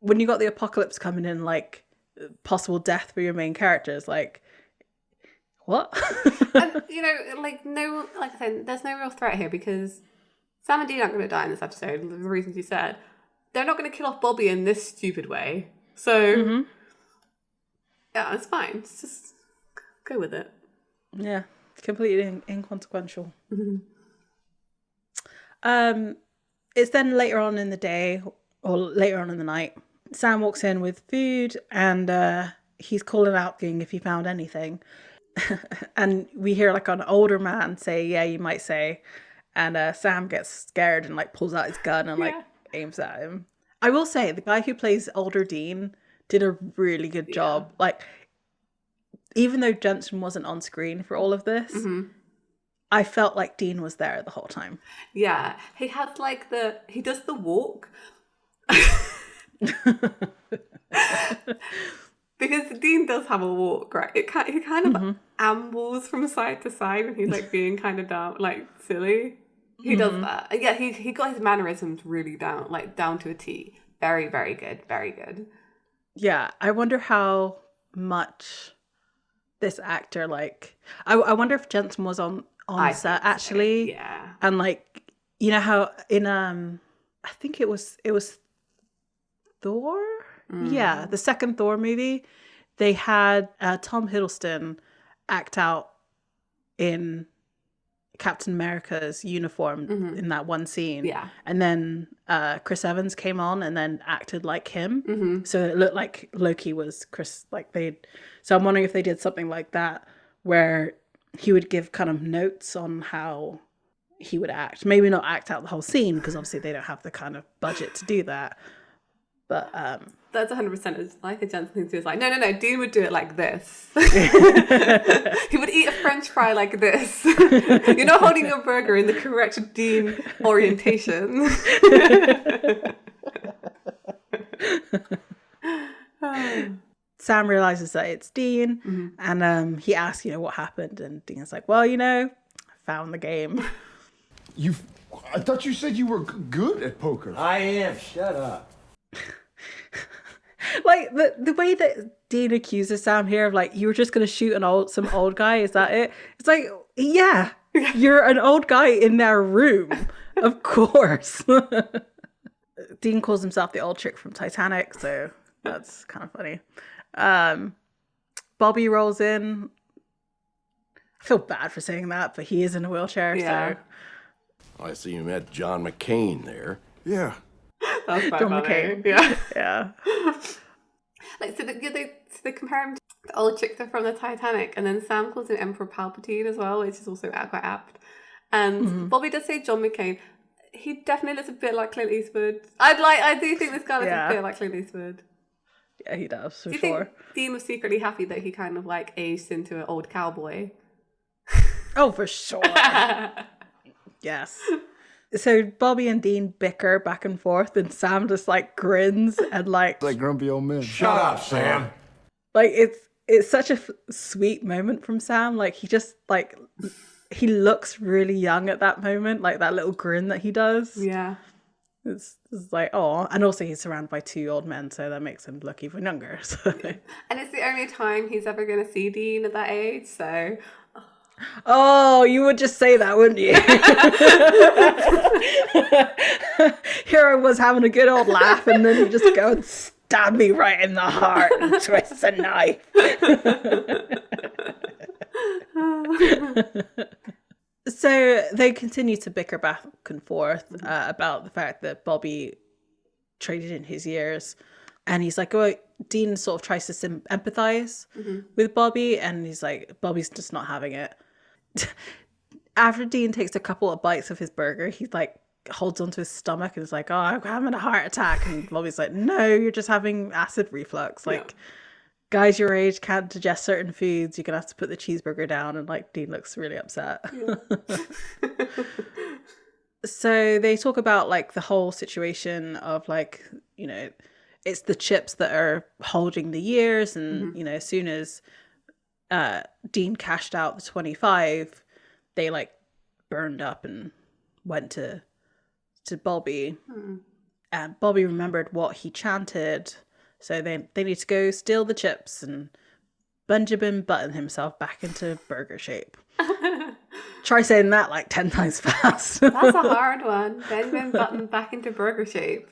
when you got the apocalypse coming in, like possible death for your main characters, like what? And you know, like I said, there's no real threat here because Sam and Dean aren't going to die in this episode. For the reasons you said, they're not going to kill off Bobby in this stupid way. So yeah, it's fine. It's just go with it. Yeah, completely inconsequential. It's then later on in the day or later on in the night. Sam walks in with food and he's calling out if he found anything. And we hear like an older man say, yeah, you might say. And Sam gets scared and like pulls out his gun and like aims at him. I will say the guy who plays older Dean did a really good job. Like, even though Jensen wasn't on screen for all of this, I felt like Dean was there the whole time. Yeah, he has like he does the walk. Because Dean does have a walk, right? He kind of ambles from side to side when he's like being kind of down, like silly. He does that. And yeah, he got his mannerisms really down to a T. Very, very good. Very good. Yeah, I wonder how much this actor like. I wonder if Jensen was on set actually. So. Yeah. And like, you know how in I think it was Thor. Yeah, the second Thor movie, they had Tom Hiddleston act out in Captain America's uniform in that one scene. Yeah. And then Chris Evans came on and then acted like him. So it looked like Loki was Chris, so I'm wondering if they did something like that where he would give kind of notes on how he would act. Maybe not act out the whole scene because obviously they don't have the kind of budget to do that. But that's 100% like a Jensen thing to do. It's like, no, Dean would do it like this. He would eat a French fry like this. You're not holding your burger in the correct Dean orientation. Sam realizes that it's Dean and he asks, what happened? And Dean's like, well, I found the game. I thought you said you were good at poker. I am. Shut up. Like the way that Dean accuses Sam here of like, you were just going to shoot some old guy. Is that it? It's like, yeah, you're an old guy in their room. Of course. Dean calls himself the old chick from Titanic. So that's kind of funny. Bobby rolls in. I feel bad for saying that, but he is in a wheelchair. Yeah. So I see you met John McCain there. Yeah. That's quite John funny. McCain. Yeah. Yeah. Like, so they compare him to the old chick from the Titanic, and then Sam calls him Emperor Palpatine as well, which is also quite apt. And Bobby does say John McCain. He definitely looks a bit like Clint Eastwood. I do think this guy looks a bit like Clint Eastwood. Yeah, he does, for do you sure. think Dean was secretly happy that he kind of like aged into an old cowboy? Oh, for sure. Yes. So Bobby and Dean bicker back and forth, and Sam just like grins and like grumpy old men. Shut up, Sam. Like it's such a sweet moment from Sam. Like he just like he looks really young at that moment, like that little grin that he does. Yeah. It's like, oh, and also he's surrounded by 2 old men, so that makes him look even younger. So. And it's the only time he's ever going to see Dean at that age, so. Oh, you would just say that, wouldn't you? Here I was having a good old laugh, and then you just go and stab me right in the heart and twist a knife. So they continue to bicker back and forth about the fact that Bobby traded in his years. And he's like, oh, Dean sort of tries to empathize with Bobby. And he's like, Bobby's just not having it. After Dean takes a couple of bites of his burger, he like holds onto his stomach and is like, oh, I'm having a heart attack. And Bobby's like, no, you're just having acid reflux. Like, guys your age can't digest certain foods. You're going to have to put the cheeseburger down. And like, Dean looks really upset. Yeah. So they talk about like the whole situation of like, you know, it's the chips that are holding the years. And, you know, as soon as Dean cashed out the 25, they like burned up and went to Bobby. And Bobby remembered what he chanted. So they need to go steal the chips, and Benjamin buttoned himself back into burger shape. Try saying that like 10 times fast. That's a hard one. Benjamin buttoned back into burger shape.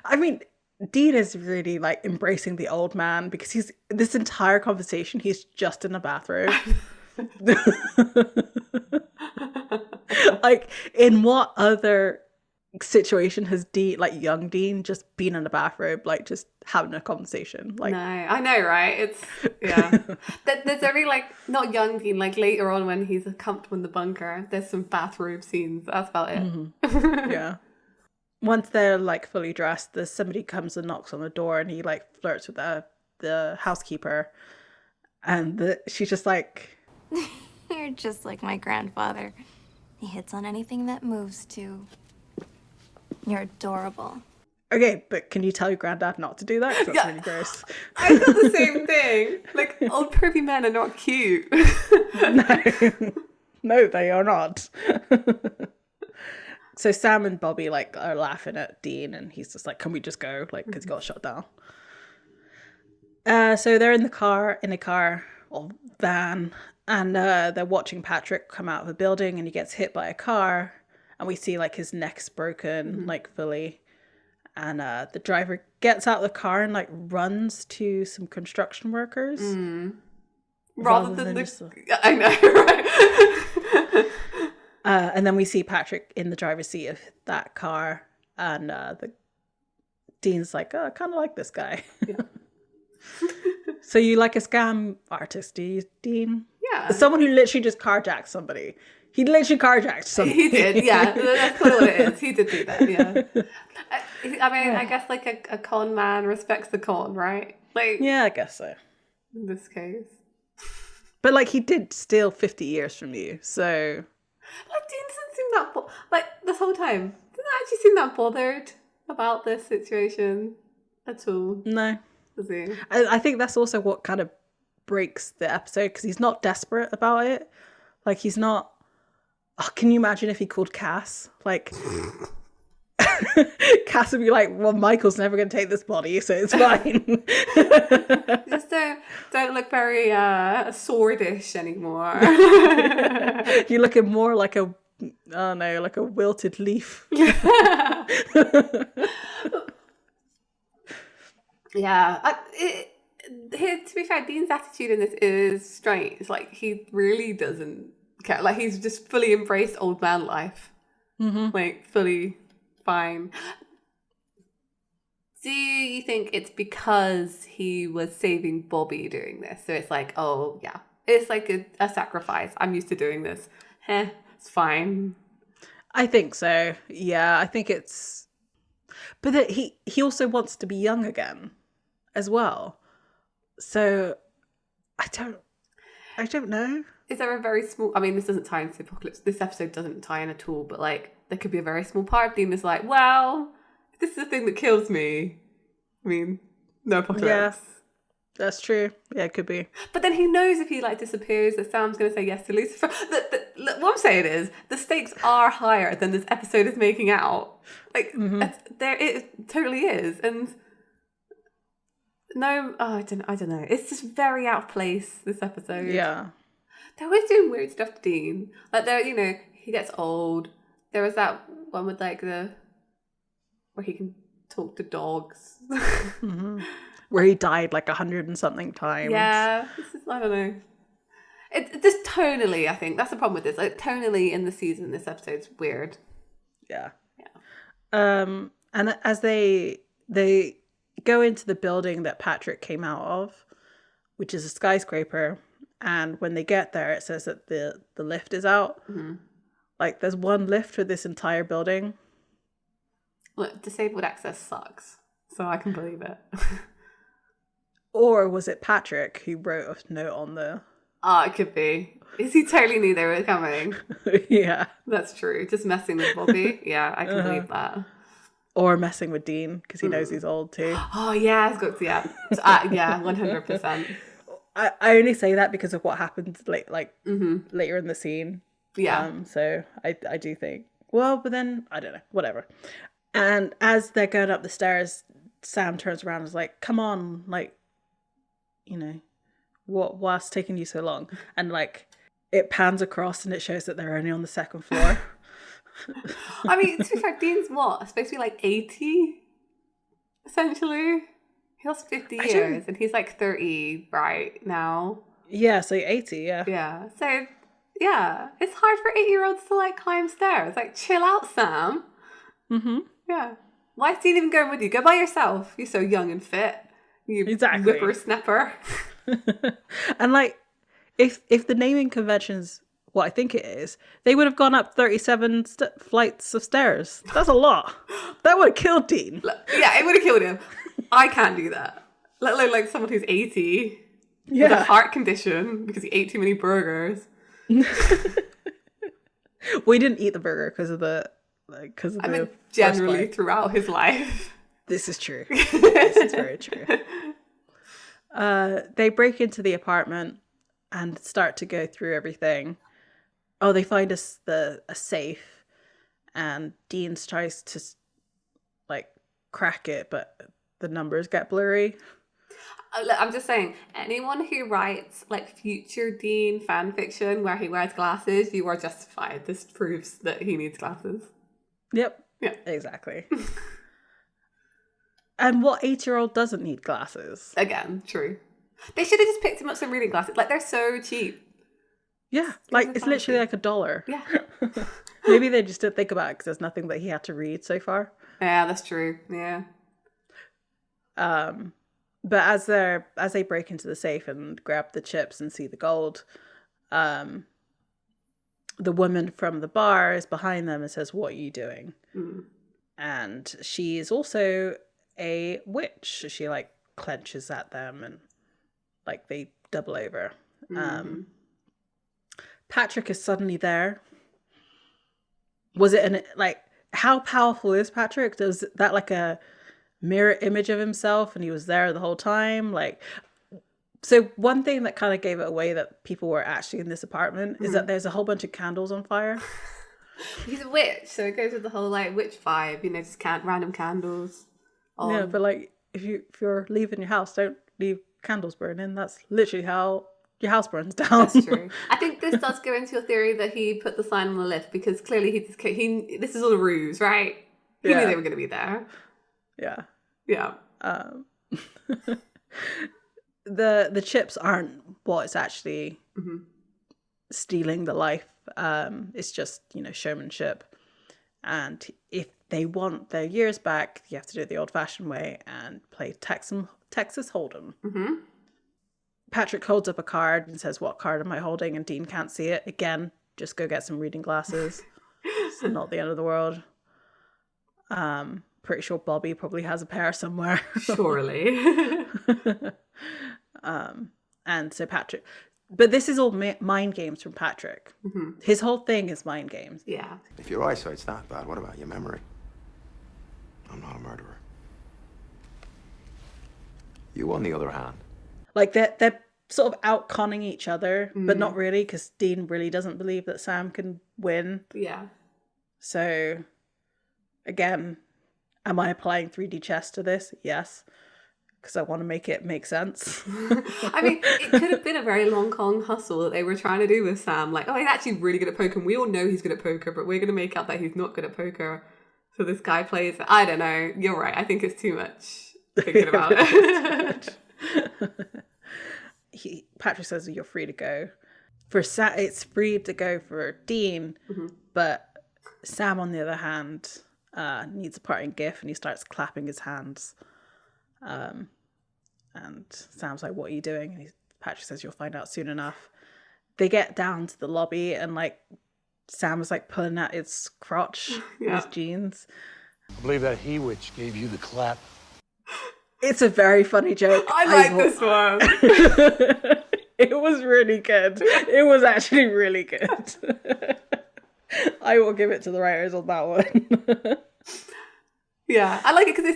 I mean, Dean is really like embracing the old man, because he's this entire conversation he's just in the bathroom. Like, in what other situation has Dean, like young Dean, just been in the bathroom, like just having a conversation? Like, no, I know, right? It's there's every like not young Dean, like later on when he's comfortable in the bunker. There's some bathroom scenes. That's about it. Yeah. Once they're like fully dressed, there's somebody comes and knocks on the door, and he like flirts with the housekeeper, and she's just like, You're just like my grandfather. He hits on anything that moves too. You're adorable. okay, but can you tell your granddad not to do that? 'Cause that's really gross. I thought the same thing. Like, old pervy men are not cute. No, they are not. So Sam and Bobby like are laughing at Dean, and he's just like, can we just go? Like, because he got shut down. So they're in a car or van, and they're watching Patrick come out of a building, and he gets hit by a car, and we see like his neck's broken, like fully. And the driver gets out of the car and like runs to some construction workers. Rather than I know, right? And then we see Patrick in the driver's seat of that car, and the Dean's like, oh, I kind of like this guy. Yeah. So you like a scam artist, do you, Dean? Yeah. Someone who literally just carjacked somebody. He literally carjacked somebody. He did, yeah. That's probably what it is. He did do that, yeah. I mean, I guess like a con man respects the con, right? Like, yeah, I guess so. In this case. But like, he did steal 50 years from you, so... Like, Dean doesn't seem that... like, this whole time, didn't actually seem that bothered about this situation at all. No. Does he? I think that's also what kind of breaks the episode, because he's not desperate about it. Like, he's not... Oh, can you imagine if he called Cass? Like... Cass would be like, well, Michael's never going to take this body, so it's fine. Just don't look very swordish anymore. You're looking more like a, oh no, like a wilted leaf. Yeah. To be fair, Dean's attitude in this is strange. Like, he really doesn't care. Like, he's just fully embraced old man life. Like, fully fine. Do you think it's because he was saving Bobby doing this? So it's like, oh, yeah. It's like a sacrifice. I'm used to doing this. It's fine. I think so. Yeah, I think it's... But that he also wants to be young again as well. So I don't know. Is there a very small... I mean, this doesn't tie into the apocalypse. This episode doesn't tie in at all. But, like, there could be a very small part of Dean that's like, well... this is the thing that kills me. I mean, no apocalypse. Yeah, that's true. Yeah, it could be. But then he knows if he like disappears that Sam's going to say yes to Lucifer. What I'm saying is the stakes are higher than this episode is making out. Like it totally is. And no, I don't know. It's just very out of place, this episode. Yeah. They're always doing weird stuff to Dean. Like he gets old. There was that one with like where he can talk to dogs. Where he died like 100 and something times. Yeah, I don't know. It just tonally, I think that's the problem with this. Like tonally in the season, this episode's weird. Yeah. And as they go into the building that Patrick came out of, which is a skyscraper, and when they get there, it says that the lift is out. Mm-hmm. Like, there's one lift for this entire building. Look, disabled access sucks, so I can believe it. Or was it Patrick who wrote a note on the... Oh, it could be. Is he totally knew they were coming? Yeah. That's true. Just messing with Bobby. Yeah, I can believe that. Or messing with Dean, because he knows he's old too. Oh, yeah, it's got to, yeah. Yeah, 100%. I only say that because of what happens later in the scene. Yeah. So I do think, well, but then, I don't know, whatever. And as they're going up the stairs, Sam turns around and is like, come on, like, you know, what's taking you so long? And like, it pans across and it shows that they're only on the second floor. I mean, to be fair, Dean's what? Supposed to be like 80? Essentially? He lost 50 years and he's like 30 right now. Yeah, so 80, yeah. Yeah. So, yeah. It's hard for 8-year-olds to like climb stairs. Like, chill out, Sam. Mm-hmm. Yeah. Why is Dean even going with you? Go by yourself. You're so young and fit. You whippersnapper. And like, if the naming convention's what I think it is, they would have gone up 37 flights of stairs. That's a lot. That would have killed Dean. Yeah, it would have killed him. I can't do that. Let alone like someone who's 80 with a heart condition because he ate too many burgers. We didn't eat the burger because of the I mean, generally throughout his life. This is true. This is very true. They break into the apartment and start to go through everything. Oh, they find a safe, and Dean tries to like crack it, but the numbers get blurry. I'm just saying, anyone who writes like future Dean fan fiction where he wears glasses, you are justified. This proves that he needs glasses. Yep. Yeah. Exactly. And what 8-year-old doesn't need glasses? Again, true. They should have just picked him up some reading glasses. Like, they're so cheap. Yeah, like it's literally like $1. Yeah. Maybe they just didn't think about it because there's nothing that he had to read so far. Yeah, that's true. Yeah. But as they break into the safe and grab the chips and see the gold, the woman from the bar is behind them and says, "What are you doing?" Mm. And she is also a witch. She like clenches at them and like they double over. Mm-hmm. Patrick is suddenly there. Was it how powerful is Patrick? Was that like a mirror image of himself and he was there the whole time? Like, so one thing that kind of gave it away that people were actually in this apartment is that there's a whole bunch of candles on fire. He's a witch, so it goes with the whole like witch vibe, you know, just random candles. Yeah, but like if you're leaving your house, don't leave candles burning. That's literally how your house burns down. That's true. I think this does go into your theory that he put the sign on the lift because clearly this is all a ruse, right? He knew they were going to be there. Yeah. Yeah. The chips aren't what's actually stealing the life. It's just, you know, showmanship. And if they want their years back, you have to do it the old-fashioned way and play Texas Hold'em. Mm-hmm. Patrick holds up a card and says, "What card am I holding?" And Dean can't see it. Again, just go get some reading glasses. It's not the end of the world. Pretty sure Bobby probably has a pair somewhere. Surely. And so Patrick... But this is all mind games from Patrick. Mm-hmm. His whole thing is mind games. Yeah. If your eyesight's not bad, what about your memory? I'm not a murderer. You, on the other hand. Like, they're sort of out-conning each other, but not really, because Dean really doesn't believe that Sam can win. Yeah. So, again, am I applying 3D chess to this? Yes. Because I want to make it make sense. I mean, it could have been a very long con hustle that they were trying to do with Sam. Like, oh, he's actually really good at poker. And we all know he's good at poker, but we're going to make out that he's not good at poker. So this guy plays... I don't know. You're right. I think it's too much thinking about it. Patrick says, "You're free to go." it's free to go for Dean, but Sam, on the other hand, needs a parting gift, and he starts clapping his hands. And Sam's like, "What are you doing?" And Patrick says, "You'll find out soon enough." They get down to the lobby, and like Sam is like pulling at his crotch with his jeans. I believe that he-witch gave you the clap. It's a very funny joke. I like this one. It was really good. It was actually really good. I will give it to the writers on that one. Yeah, I like it because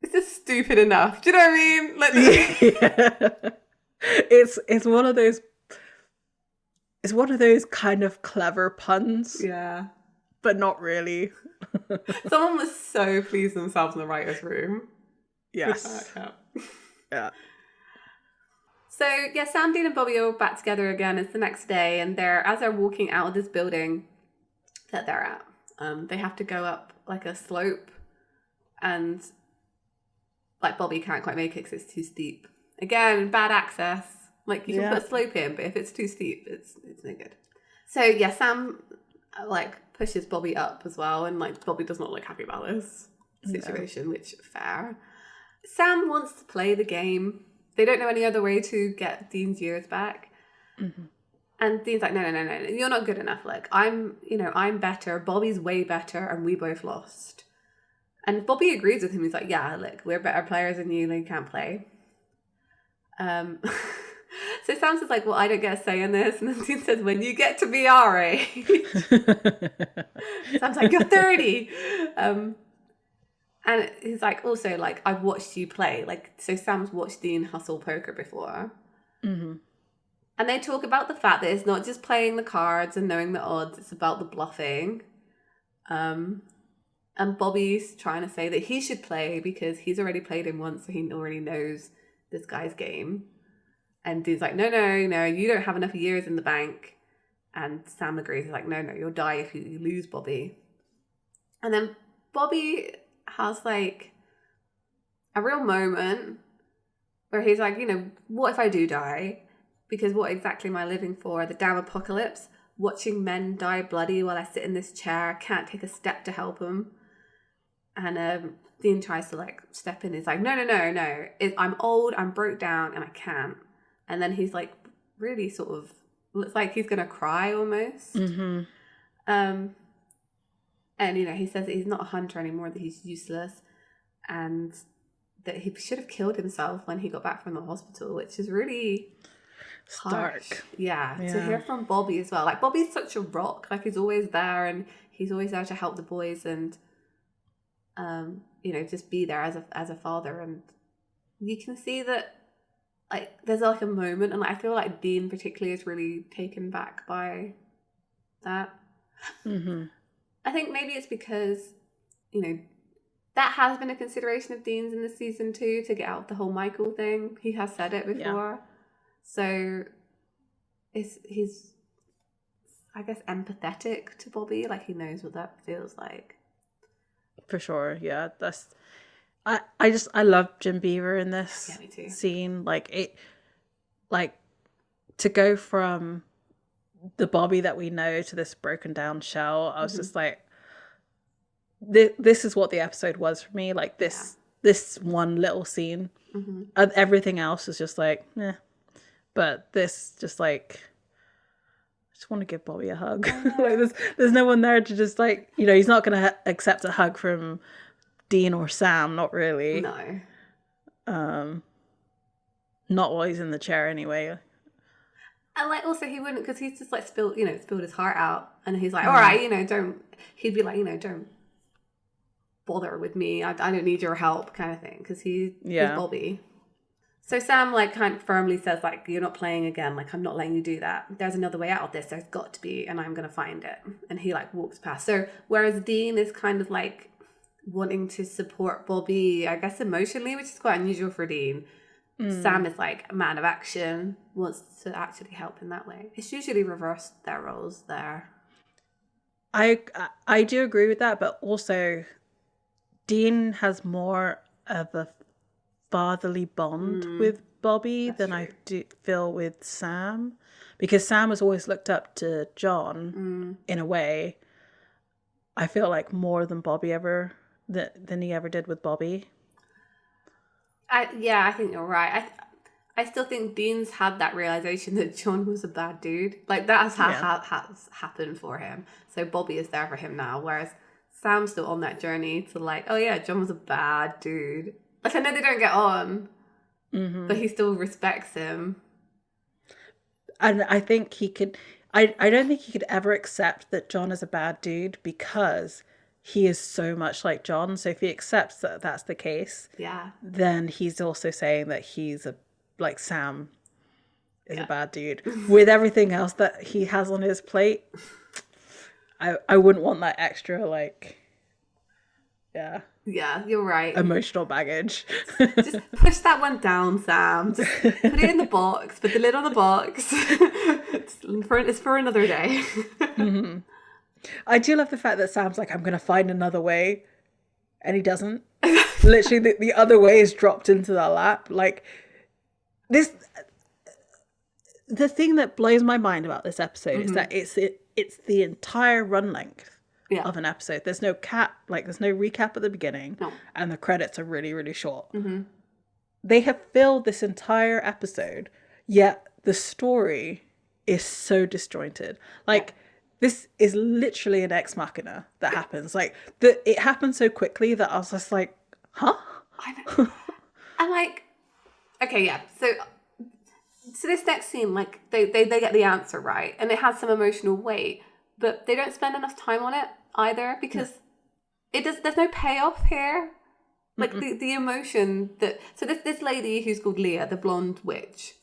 it's just stupid enough. Do you know what I mean? Like, Yeah. It's one of those. It's one of those kind of clever puns. Yeah. But not really. Someone was so pleased with themselves in the writer's room. Yes. Yeah. So, yeah, Sam, Dean and Bobby are back together again. It's the next day, and as they're walking out of this building that they're at, they have to go up like a slope, and like Bobby can't quite make it because it's too steep. Again, bad access. Like, you can put a slope in, but if it's too steep, it's no good. So, yeah, Sam like pushes Bobby up as well, and like Bobby does not look happy about this situation, which fair. Sam wants to play the game. They don't know any other way to get Dean's years back. Mm-hmm. And Dean's like, no, you're not good enough. Like, I'm better. Bobby's way better, and we both lost. And Bobby agrees with him. He's like, yeah, look, we're better players than you. They can't play. So Sam says, like, well, I don't get a say in this. And then Dean says, when you get to be our age. Sam's like, you're 30. And he's like, also, like, I've watched you play. Like, so Sam's watched Dean hustle poker before. Mm-hmm. And they talk about the fact that it's not just playing the cards and knowing the odds. It's about the bluffing. And Bobby's trying to say that he should play because he's already played him once, so he already knows this guy's game. And Dean's like, no, you don't have enough years in the bank. And Sam agrees. He's like, no, you'll die if you lose, Bobby. And then Bobby has like a real moment where he's like, what if I do die? Because what exactly am I living for? The damn apocalypse? Watching men die bloody while I sit in this chair. I can't take a step to help them. And Dean tries to like step in. He's like, no. I'm old, I'm broke down, and I can't. And then he's like really sort of looks like he's gonna cry almost. Mm-hmm. And he says that he's not a hunter anymore, that he's useless, and that he should have killed himself when he got back from the hospital, which is really dark. Yeah, to hear from Bobby as well. Like, Bobby's such a rock. Like, he's always there, and he's always there to help the boys, and just be there as a father. And you can see that, like, there's like a moment, and like, I feel like Dean particularly is really taken back by that. Mm-hmm. I think maybe it's because, that has been a consideration of Dean's in the season 2 to get out the whole Michael thing. He has said it before. Yeah. So he's, I guess, empathetic to Bobby. Like, he knows what that feels like. For sure, yeah. I love Jim Beaver in this scene. Like, to go from the Bobby that we know to this broken down shell, I was just like, this is what the episode was for me. Like, this one little scene. Mm-hmm. Everything else is just like, eh. But this just like, I just want to give Bobby a hug. Like, there's no one there to just like, he's not going to accept a hug from Dean or Sam, not really. No. Not while he's in the chair anyway. And like, also he wouldn't, because he's just like spilled his heart out, and he's like, all right, he'd be like, don't bother with me. I don't need your help, kind of thing, because he's Bobby. So Sam like kind of firmly says, like, you're not playing again. Like, I'm not letting you do that. There's another way out of this. There's got to be, and I'm going to find it. And he like walks past. So whereas Dean is kind of like wanting to support Bobby, I guess emotionally, which is quite unusual for Dean. Sam is like a man of action, wants to actually help in that way. It's usually reversed their roles there. I do agree with that, but also Dean has more of a fatherly bond with Bobby than I do feel with Sam, because Sam has always looked up to John in a way. I feel like more than Bobby ever than he ever did with Bobby. I think you're right. I still think Dean's had that realization that John was a bad dude. Like, that has happened for him. So Bobby is there for him now. Whereas Sam's still on that journey to like, oh yeah, John was a bad dude. Like, I know they don't get on, but he still respects him. And I think he could... I don't think he could ever accept that John is a bad dude because he is so much like John. So if he accepts that that's the case, then he's also saying that he's like Sam is a bad dude. With everything else that he has on his plate, I wouldn't want that extra, like, Yeah, you're right. emotional baggage. Just push that one down, Sam. Just put it in the box. Put the lid on the box. It's for another day. I do love the fact that Sam's like, I'm going to find another way. And he doesn't. Literally, the other way is dropped into the lap. Like, this... The thing that blows my mind about this episode is that it's the entire run length of an episode. There's no there's no recap at the beginning. No. And the credits are really, really short. They have filled this entire episode, yet the story is so disjointed. Like, this is literally an ex machina that happens. Like, it happened so quickly that I was just like, huh? I know. And like, okay, yeah. So this next scene, like, they get the answer right, and it has some emotional weight, but they don't spend enough time on it either, because there's no payoff here. Like, the emotion that... So this lady who's called Leah, the blonde witch,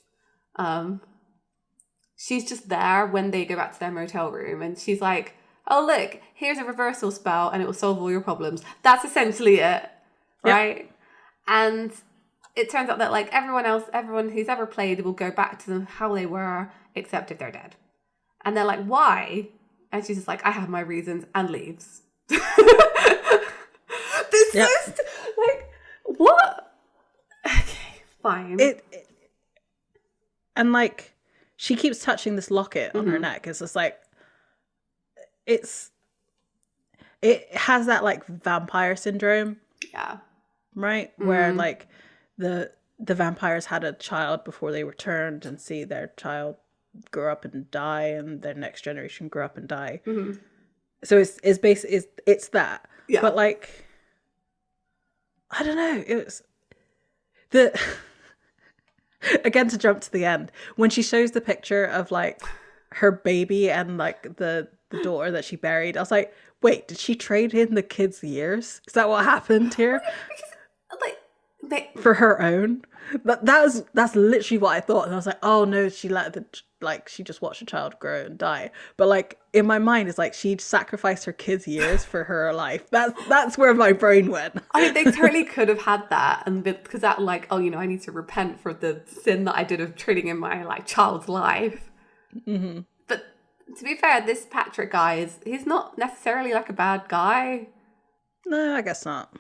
she's just there when they go back to their motel room, and she's like, oh, look, here's a reversal spell, and it will solve all your problems. That's essentially it, right? And it turns out that, like, everyone who's ever played will go back to them how they were, except if they're dead. And they're like, why? And she's just like, I have my reasons, and leaves. Just like, what? Okay, fine. And like, she keeps touching this locket on her neck. It's just like, it has that like vampire syndrome. Yeah. Right? Where like the vampires had a child before they were turned and see their child grow up and die, and their next generation grow up and die. So it's basically it's that. Yeah. But like, I don't know. It was again, to jump to the end, when she shows the picture of like her baby and like the daughter that she buried, I was like, wait, did she trade in the kids' years? Is that what happened here? For her own? That's literally what I thought, and I was like, oh no, she she just watched a child grow and die. But like, in my mind, it's like she'd sacrificed her kids' years for her life. That's where my brain went. I mean, they totally could have had that, and because that, like, oh, I need to repent for the sin that I did of trading in my like child's life. But to be fair, this Patrick guy he's not necessarily like a bad guy. No, I guess not.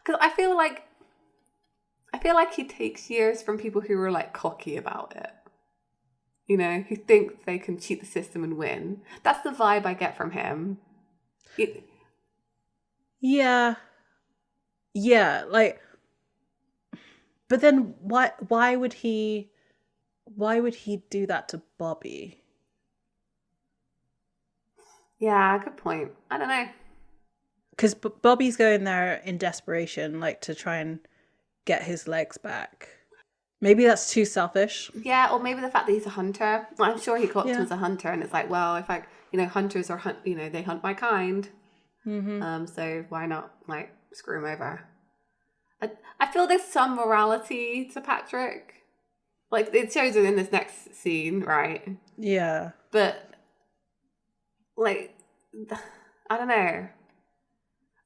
Because I feel like he takes years from people who are like cocky about it. Who think they can cheat the system and win. That's the vibe I get from him. Yeah, like, but then why would he do that to Bobby? Yeah, good point. I don't know. Because Bobby's going there in desperation, like, to try and get his legs back. Maybe that's too selfish. Yeah, or maybe the fact that he's a hunter. I'm sure he clocked him as a hunter, and it's like, well, if hunters are they hunt my kind. So why not like screw him over? I feel there's some morality to Patrick. Like, it shows it in this next scene, right? Yeah. But like, I don't know.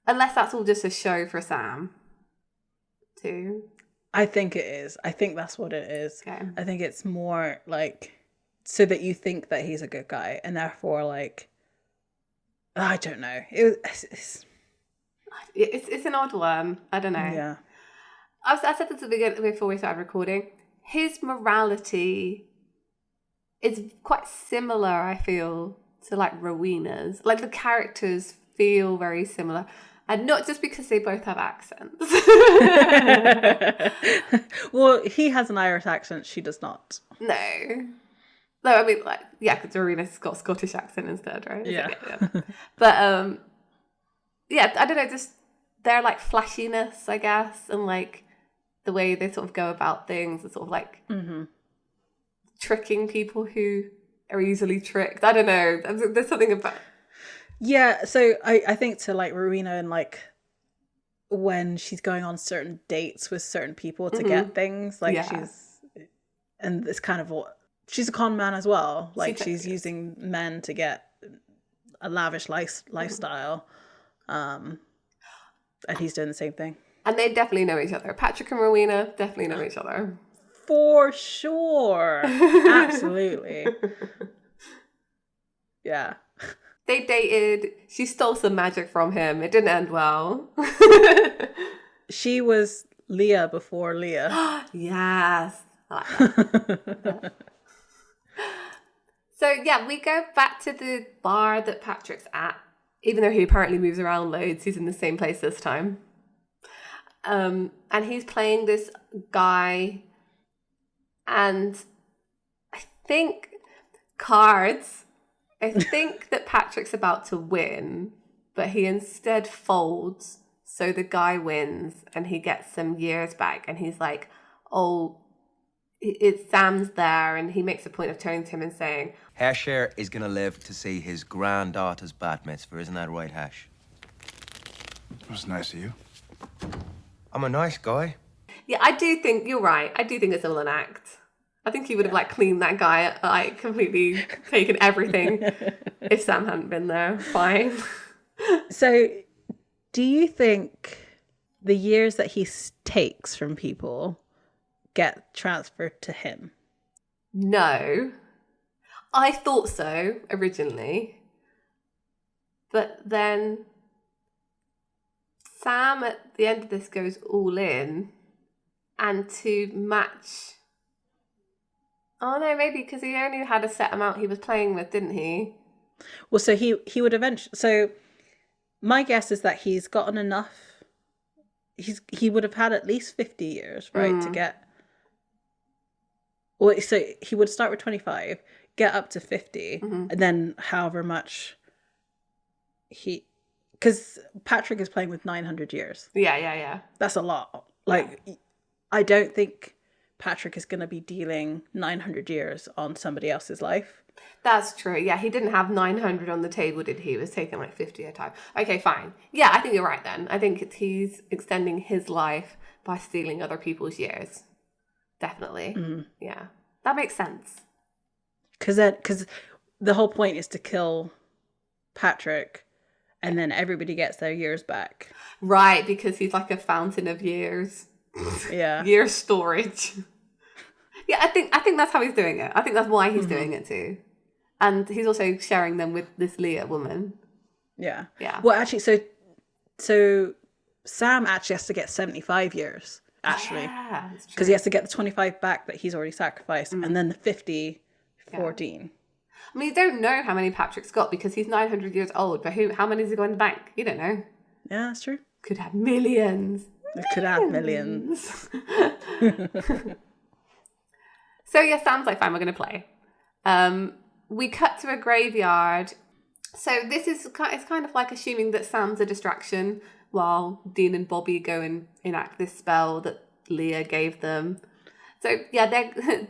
Unless that's all just a show for Sam, too. I think it is. I think that's what it is. Okay. I think it's more like so that you think that he's a good guy, and therefore, like, I don't know. It's an odd one. I don't know. Yeah. I said this at the beginning before we started recording. His morality is quite similar, I feel, to like Rowena's. Like the characters feel very similar. And not just because they both have accents. Well, he has an Irish accent, she does not. No. No, I mean, like, yeah, because Rowena's got a Scottish accent instead, right? Yeah. Yeah. But, yeah, I don't know, just their, like, flashiness, I guess, and, like, the way they sort of go about things and sort of, like, tricking people who are easily tricked. I don't know. There's something about... Yeah, so I think to like Rowena and like when she's going on certain dates with certain people to get things, like and it's kind of what she's a con man as well. Like she's using men to get a lavish lifestyle, and he's doing the same thing. And they definitely know each other. Patrick and Rowena definitely know each other. For sure, absolutely, yeah. They dated. She stole some magic from him. It didn't end well. She was Leah before Leah. Yes. So, yeah, we go back to the bar that Patrick's at. Even though he apparently moves around loads, he's in the same place this time. And he's playing this guy. And I think cards... I think that Patrick's about to win, but he instead folds, so the guy wins, and he gets some years back, and he's like, oh, it's Sam's there, and he makes a point of turning to him and saying, Hasher is going to live to see his granddaughter's bat mitzvah, isn't that right, Hash? It was nice of you. I'm a nice guy. Yeah, I do think, you're right, I do think it's all an act. I think he would have like cleaned that guy, like completely taken everything if Sam hadn't been there. Fine. So, do you think the years that he takes from people get transferred to him? No. I thought so originally. But then Sam at the end of this goes all in, and to match... Oh, no, maybe because he only had a set amount he was playing with, didn't he? Well, so he would eventually... So my guess is that he's gotten enough... He would have had at least 50 years, right, to get... Well, so he would start with 25, get up to 50, and then however much he... Because Patrick is playing with 900 years. Yeah. That's a lot. Like, I don't think... Patrick is going to be dealing 900 years on somebody else's life. That's true. Yeah, he didn't have 900 on the table, did he? He was taking like 50 at a time. Okay, fine. Yeah, I think you're right then. I think he's extending his life by stealing other people's years. Definitely. Yeah, that makes sense. Because the whole point is to kill Patrick and then everybody gets their years back. Right, because he's like a fountain of years. Yeah. Year storage. Yeah, I think that's how he's doing it. I think that's why he's doing it too. And he's also sharing them with this Leah woman. Yeah. Yeah. Well, actually, so Sam actually has to get 75 years, actually. Yeah, because he has to get the 25 back that he's already sacrificed, and then the 50 for Dean. I mean, you don't know how many Patrick's got because he's 900 years old, but how many has he got in the bank? You don't know. Yeah, that's true. Could have millions. It could have millions. So yeah, Sam's like, fine, we're going to play. We cut to a graveyard. So this is it's kind of like assuming that Sam's a distraction while Dean and Bobby go and enact this spell that Leah gave them. So yeah,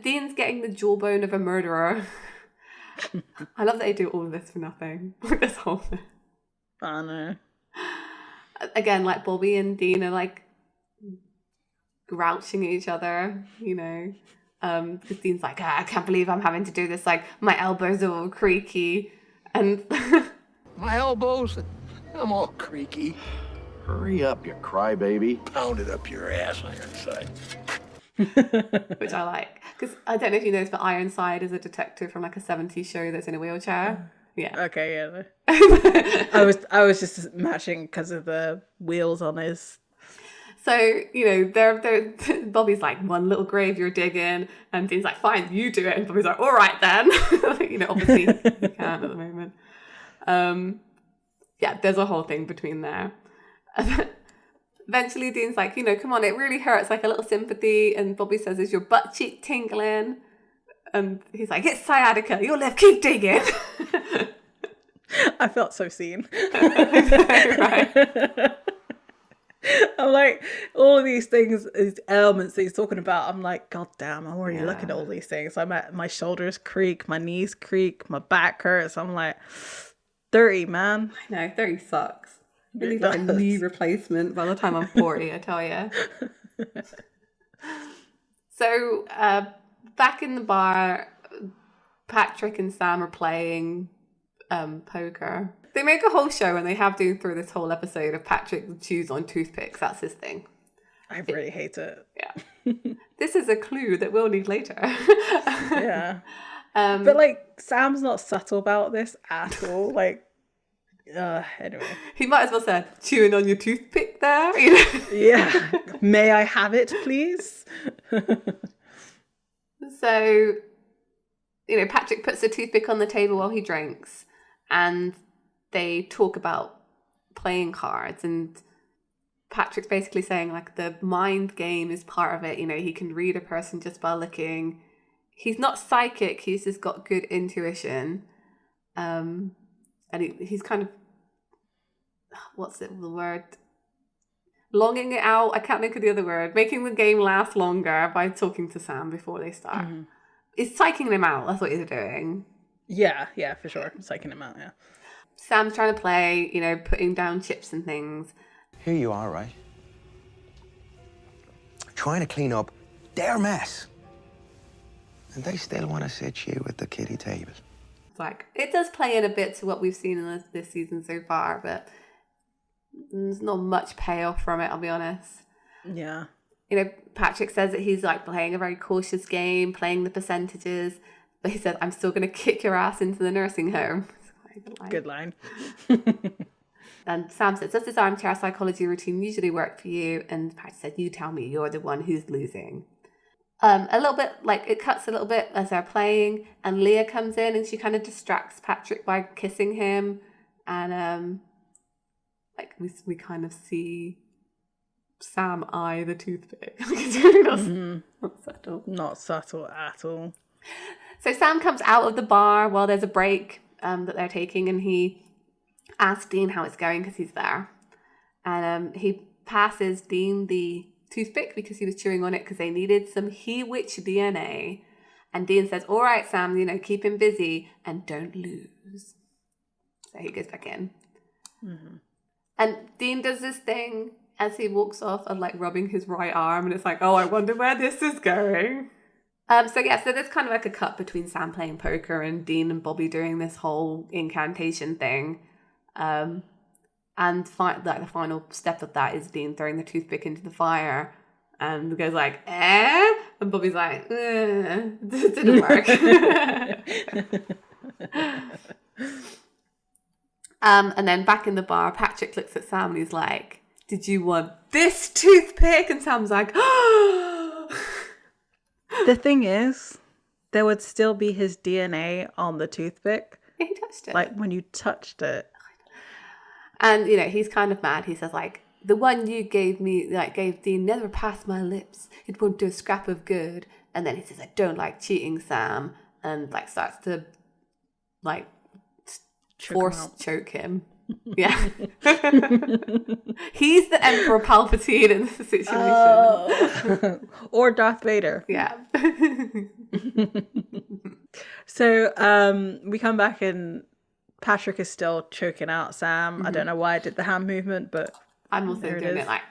Dean's getting the jawbone of a murderer. I love that they do all of this for nothing. This whole thing. I know. Again, like Bobby and Dean are like grouching at each other, you know. Because Dean's like, I can't believe I'm having to do this. Like, my elbows are all creaky. And My elbows, I'm all creaky. Hurry up, you crybaby. Pounded up your ass, Ironside. which I like. Because I don't know if you know this, but Ironside is a detective from like a 70s show that's in a wheelchair. Yeah. Okay, yeah. I was just matching because of the wheels on his. So, you know, they're Bobby's like, one little grave you're digging, and Dean's like, fine, you do it. And Bobby's like, all right then. You know, obviously he can't at the moment. Yeah, there's a whole thing between there. Eventually Dean's like, you know, come on, it really hurts, like a little sympathy. And Bobby says, is your butt cheek tingling? And he's like, it's sciatica, you'll live, keep digging. I felt so seen. Right. I'm like, all of these things, these elements that he's talking about, I'm like, God damn, I'm already looking at all these things. I'm at my shoulders creak, my knees creak, my back hurts. I'm like, 30, man. I know, 30 sucks. I need like a knee replacement by the time I'm 40, I tell you. So, back in the bar, Patrick and Sam are playing poker. They make a whole show, and they have to through this whole episode of Patrick chews on toothpicks. That's his thing. I really hate it. Yeah. This is a clue that we'll need later. Yeah. But like, Sam's not subtle about this at all. Like, anyway. He might as well say, chewing on your toothpick there. You know? Yeah. May I have it, please? So, you know, Patrick puts a toothpick on the table while he drinks, and they talk about playing cards, and Patrick's basically saying like the mind game is part of it. You know, he can read a person just by looking. He's not psychic, he's just got good intuition. And he's kind of, what's the word? Longing it out. I can't think of the other word. Making the game last longer by talking to Sam before they start. Mm-hmm. It's psyching him out. That's what he's doing. Yeah, for sure. Psyching him out, yeah. Sam's trying to play, you know, putting down chips and things. Here you are, right? Trying to clean up their mess. And they still want to sit you at the kiddie table. It's like, it does play in a bit to what we've seen in this season so far, but there's not much payoff from it, I'll be honest. Yeah. You know, Patrick says that he's like playing a very cautious game, playing the percentages, but he said, I'm still going to kick your ass into the nursing home. Good line. And Sam says, does this armchair psychology routine usually work for you? And Patrick said, you tell me, you're the one who's losing. A little bit, like, it cuts a little bit as they're playing, and Leah comes in and she kind of distracts Patrick by kissing him. And, like, we kind of see Sam eye the toothpick. It's really not subtle. Not subtle at all. So Sam comes out of the bar while there's a break that they're taking, and he asks Dean how it's going because he's there. And he passes Dean the toothpick because he was chewing on it because they needed some He-Witch DNA. And Dean says, all right, Sam, you know, keep him busy and don't lose. So he goes back in. Mm-hmm. And Dean does this thing as he walks off of like rubbing his right arm, and it's like, oh, I wonder where this is going. So there's kind of like a cut between Sam playing poker and Dean and Bobby doing this whole incantation thing. And the final step of that is Dean throwing the toothpick into the fire, and goes like, eh? And Bobby's like, this didn't work. And then back in the bar, Patrick looks at Sam and he's like, did you want this toothpick? And Sam's like, oh. The thing is, there would still be his DNA on the toothpick. Yeah, he touched it. Like when you touched it. And, you know, he's kind of mad. He says, like, the one you gave me, like, gave Dean, never passed my lips. It won't do a scrap of good. And then he says, I don't like cheating, Sam. And, like, starts to, like, choke him. Yeah. He's the Emperor Palpatine in this situation. Or Darth Vader. Yeah. So we come back and Patrick is still choking out Sam. Mm-hmm. I don't know why I did the hand movement, but I'm also doing it like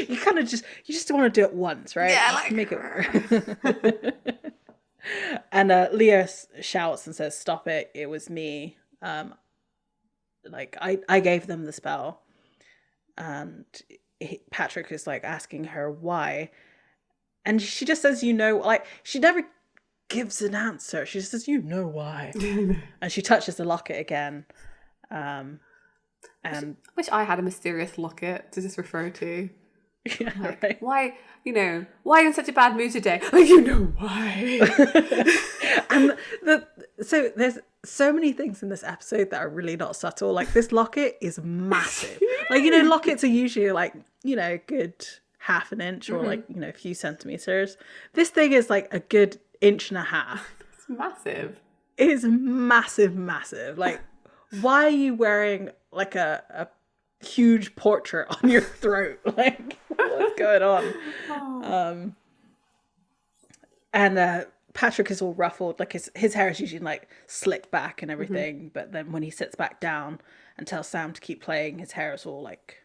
you kind of just want to do it once, right? Yeah, like make it work. And Leah shouts and says, stop it, it was me. Like I gave them the spell. And Patrick is like asking her why, and she just says, you know, like she never gives an answer. She just says, you know why. And she touches the locket again. And I wish I had a mysterious locket to just refer to. yeah, Like, right. why are you in such a bad mood today? Like, you know why. And so there's so many things in this episode that are really not subtle. Like, this locket is massive. Like, lockets are usually like, good half an inch or like, a few centimeters. This thing is like a good inch and a half. It's massive. It is massive. Like, why are you wearing like a huge portrait on your throat? Like, what's going on? And Patrick is all ruffled. Like, his hair is usually like slicked back and everything, but then when he sits back down and tells Sam to keep playing, his hair is all like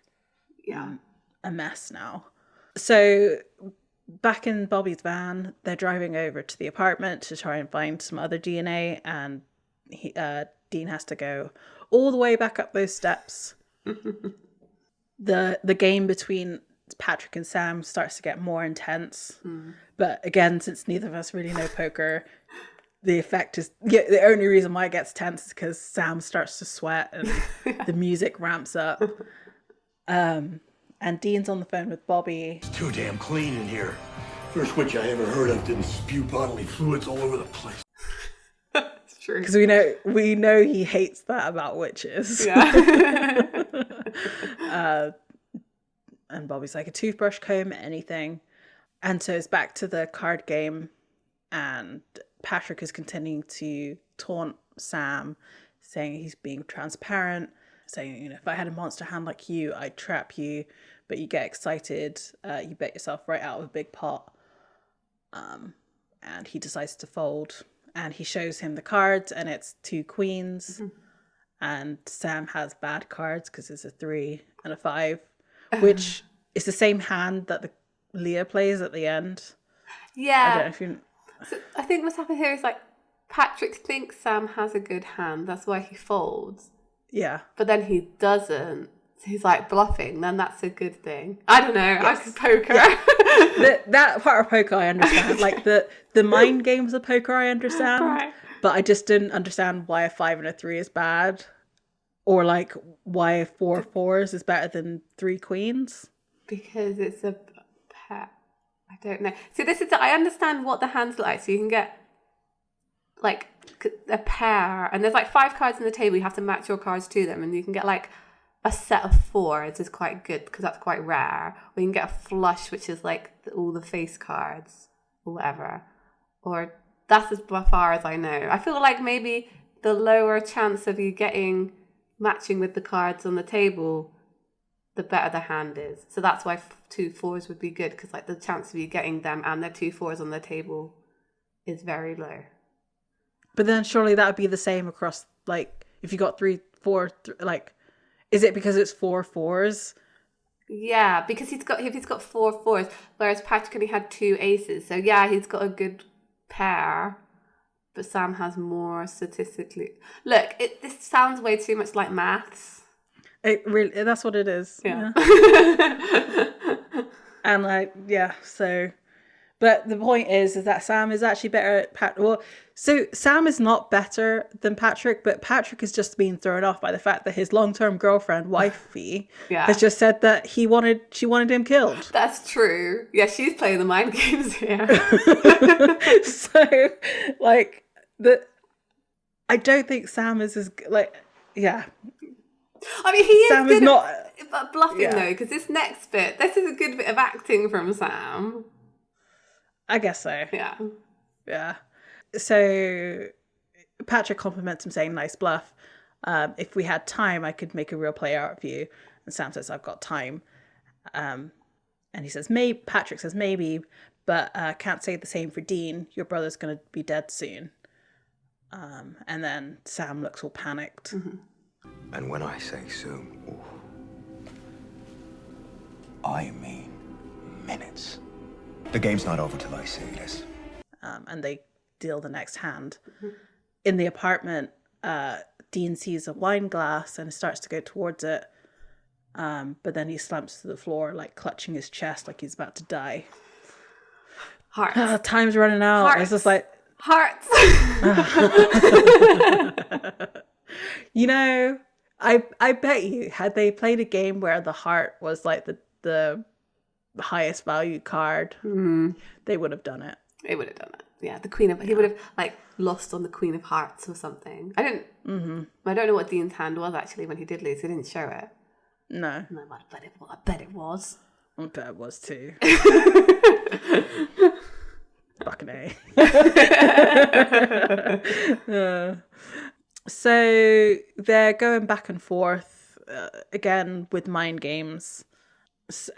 a mess now. So back in Bobby's van, they're driving over to the apartment to try and find some other DNA, and Dean has to go all the way back up those steps. The game between Patrick and Sam starts to get more intense. But again, since neither of us really know poker, the effect is the only reason why it gets tense is because Sam starts to sweat and the music ramps up. And Dean's on the phone with Bobby. It's too damn clean in here. First witch I ever heard of didn't spew bodily fluids all over the place. It's true. Because we know he hates that about witches. Yeah. And Bobby's like, a toothbrush, comb, anything. And so it's back to the card game, and Patrick is continuing to taunt Sam, saying he's being transparent, saying, if I had a monster hand like you, I'd trap you, but you get excited, you bet yourself right out of a big pot. And he decides to fold, and he shows him the cards, and it's 2 queens, and Sam has bad cards because it's a 3 and a 5, which is the same hand that the Leah plays at the end. Yeah. I don't know if you... So I think what's happened here is like Patrick thinks Sam has a good hand, that's why he folds. Yeah. But then he doesn't. So he's like bluffing, then that's a good thing. I don't know. Yes. I could poker. Yeah. That part of poker I understand. Like the mind games of poker I understand. Right. But I just didn't understand why a 5 and a 3 is bad. Or like why 4 4s is better than 3 queens. Because it's a pair. I don't know. So I understand what the hands look like. So you can get like a pair, and there's like 5 cards on the table. You have to match your cards to them, and you can get like a set of 4s is quite good because that's quite rare. Or you can get a flush, which is like all the face cards or whatever. Or that's as far as I know. I feel like maybe the lower chance of you getting matching with the cards on the table, the better the hand is. So that's why 2 4s would be good, because like the chance of you getting them and the 2 4s on the table is very low. But then surely that would be the same across, like, if you got 3 4 like, is it because it's 4 4s? Yeah, because he's got 4 4s, whereas Patrick only had 2 aces. So yeah, he's got a good pair, but Sam has more statistically. Look, this sounds way too much like maths. It really, that's what it is. Yeah. And like, yeah, so, but the point is that Sam is actually better at Patrick. Well, so Sam is not better than Patrick, but Patrick is just being thrown off by the fact that his long-term girlfriend, wifey, has just said that she wanted him killed. That's true. Yeah, she's playing the mind games here. So, like, I don't think Sam is as, like, yeah. I mean, he is Sam good is not at bluffing though, because this next bit, this is a good bit of acting from Sam. I guess so. Yeah. Yeah. So Patrick compliments him saying, nice bluff. If we had time, I could make a real play out of you. And Sam says, I've got time. And he says, Patrick says, maybe, but can't say the same for Dean. Your brother's going to be dead soon. And then Sam looks all panicked. Mm-hmm. And when I say soon, I mean minutes. The game's not over till I say this. And they deal the next hand. Mm-hmm. In the apartment, Dean sees a wine glass and starts to go towards it. But then he slumps to the floor, like clutching his chest like he's about to die. Hearts. Time's running out. Hearts. It's just like... Hearts. I bet you, had they played a game where the heart was like the highest value card, they would have done it. It would have done it. Yeah, the Queen of... He would have, like, lost on the Queen of Hearts or something. I don't know what Dean's hand was, actually, when he did lose. He didn't show it. No. No, I bet it was. I bet it was. I bet it was too. Fucking A. So they're going back and forth again with mind games.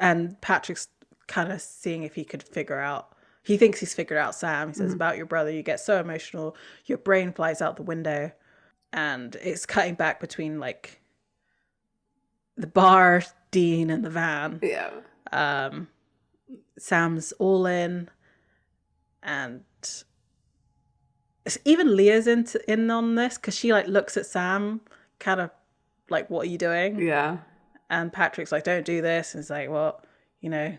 And Patrick's kind of seeing if he could figure out... He thinks he's figured out Sam. He says, about your brother, you get so emotional, your brain flies out the window. And it's cutting back between, like, the bar, Dean, and the van. Yeah. Sam's all in. And even Leah's in on this, because she, like, looks at Sam, kind of like, what are you doing? Yeah. And Patrick's like, don't do this. And it's like, well, you know...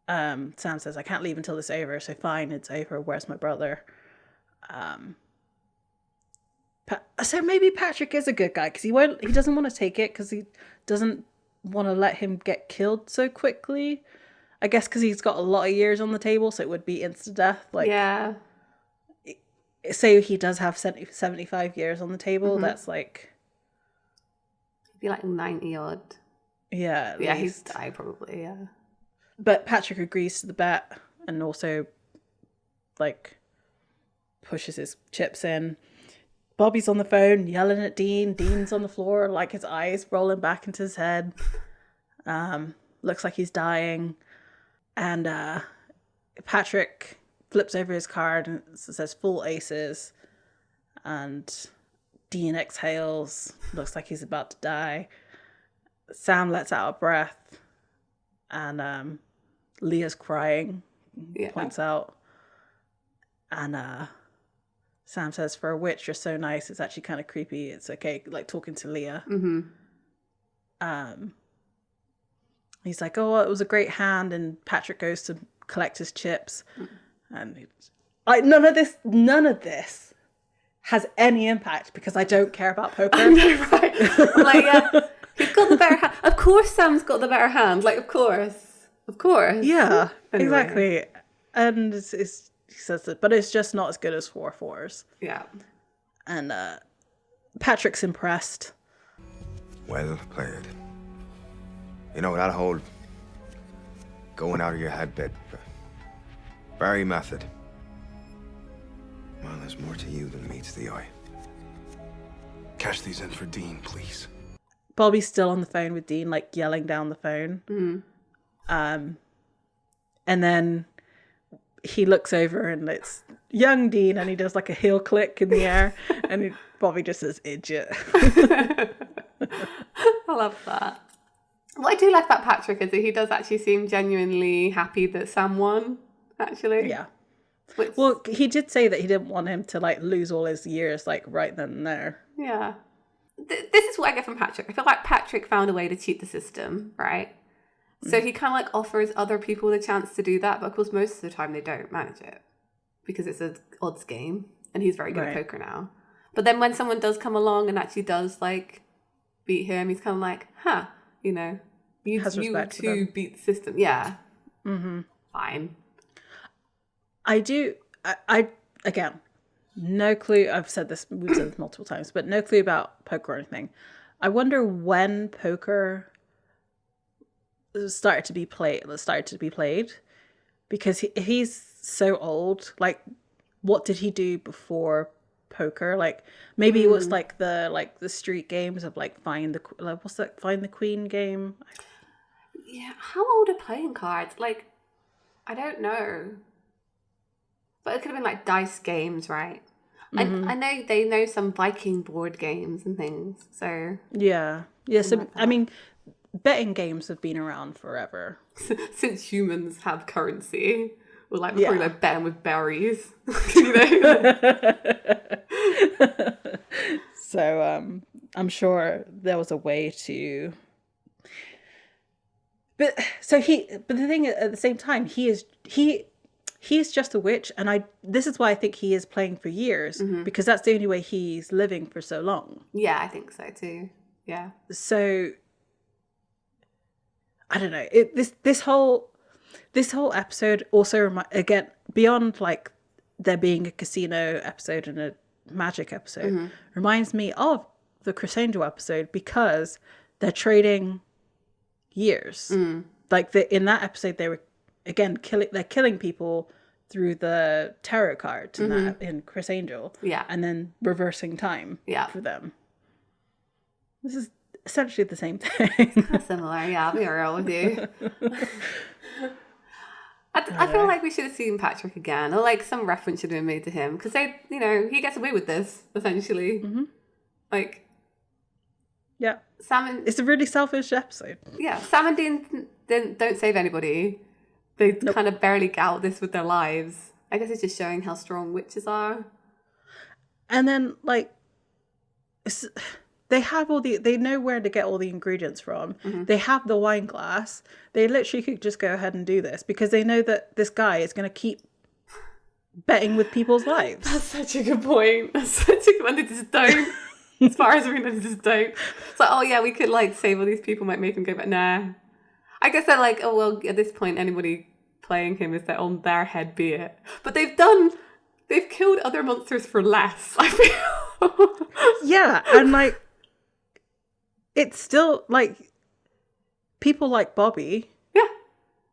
Sam says, I can't leave until it's over, so fine, it's over. Where's my brother? So maybe Patrick is a good guy because he doesn't want to take it because he doesn't want to let him get killed so quickly. I guess because he's got a lot of years on the table, so it would be instant death. Like, yeah. Say he does have 75 years on the table, that's like... It'd be like 90 odd. Yeah, yeah, he's died probably, yeah. But Patrick agrees to the bet and also, like, pushes his chips in. Bobby's on the phone yelling at Dean. Dean's on the floor, like, his eyes rolling back into his head. Looks like he's dying. And Patrick flips over his card and it says full aces. And Dean exhales. Looks like he's about to die. Sam lets out a breath. And Leah's crying, points out. And Sam says, for a witch, you're so nice. It's actually kind of creepy. It's okay, like talking to Leah. He's like, oh, it was a great hand. And Patrick goes to collect his chips. And none of this has any impact because I don't care about poker. I know, right? I'm like, yeah. He's got the better hand. Of course Sam's got the better hand. Like, of course. Yeah, anyway. Exactly. And he says that, but it's just not as good as 4-4s. Yeah. And Patrick's impressed. Well played. You know, that whole going out of your head bit, very method. Well, there's more to you than meets the eye. Cash these in for Dean, please. Bobby's still on the phone with Dean, like yelling down the phone. And then he looks over and it's young Dean and he does like a heel click in the air and Bobby just says, idiot. I love that. What I do like about Patrick is that he does actually seem genuinely happy that Sam won, actually. Yeah. Well, he did say that he didn't want him to like lose all his years like right then and there. Yeah. This is what I get from Patrick. I feel like Patrick found a way to cheat the system, right? So he kind of like offers other people the chance to do that, but of course most of the time they don't manage it because it's an odds game and he's very good at poker now. But then when someone does come along and actually does like beat him, he's kind of like, huh, you know, you two beat the system. Yeah. Fine. I again, no clue. We've said this multiple times, but no clue about poker or anything. I wonder when poker started to be played, because he's so old. Like, what did he do before poker? Like, maybe it was like the street games of like find the queen game. Yeah, how old are playing cards? Like, I don't know. But it could have been like dice games, right? I know they know some Viking board games and things. So yeah. So like I mean, betting games have been around forever since humans have currency. We're like probably like betting with berries, you know. So I'm sure there was a way to. But the thing at the same time, he's just a witch, and this is why I think he is playing for years, because that's the only way he's living for so long. Yeah, I think so too. Yeah. So I don't know. This whole episode also again, beyond like there being a casino episode and a magic episode, reminds me of the Chris Angel episode, because they're trading years. Like in that episode, they were again killing people through the tarot cards in Chris Angel, and then reversing time for them. This is essentially the same thing. Kind of similar, yeah. I'll be real with you. I feel like we should have seen Patrick again, or like some reference should have been made to him, because he gets away with this essentially. Like, yeah, it's a really selfish episode. Yeah, Sam and Dean don't save anybody. They kind of barely get out this with their lives. I guess it's just showing how strong witches are. And then like, they have they know where to get all the ingredients from. They have the wine glass. They literally could just go ahead and do this, because they know that this guy is going to keep betting with people's lives. That's such a good point. That's such a good one. They just don't. As far as we know, they just don't. It's like, oh yeah, we could like save all these people, might make them go, but nah. I guess they're like, oh well, at this point, anybody playing him is on their head be it. But they've killed other monsters for less, I feel. Yeah, and like, it's still like people like Bobby. Yeah.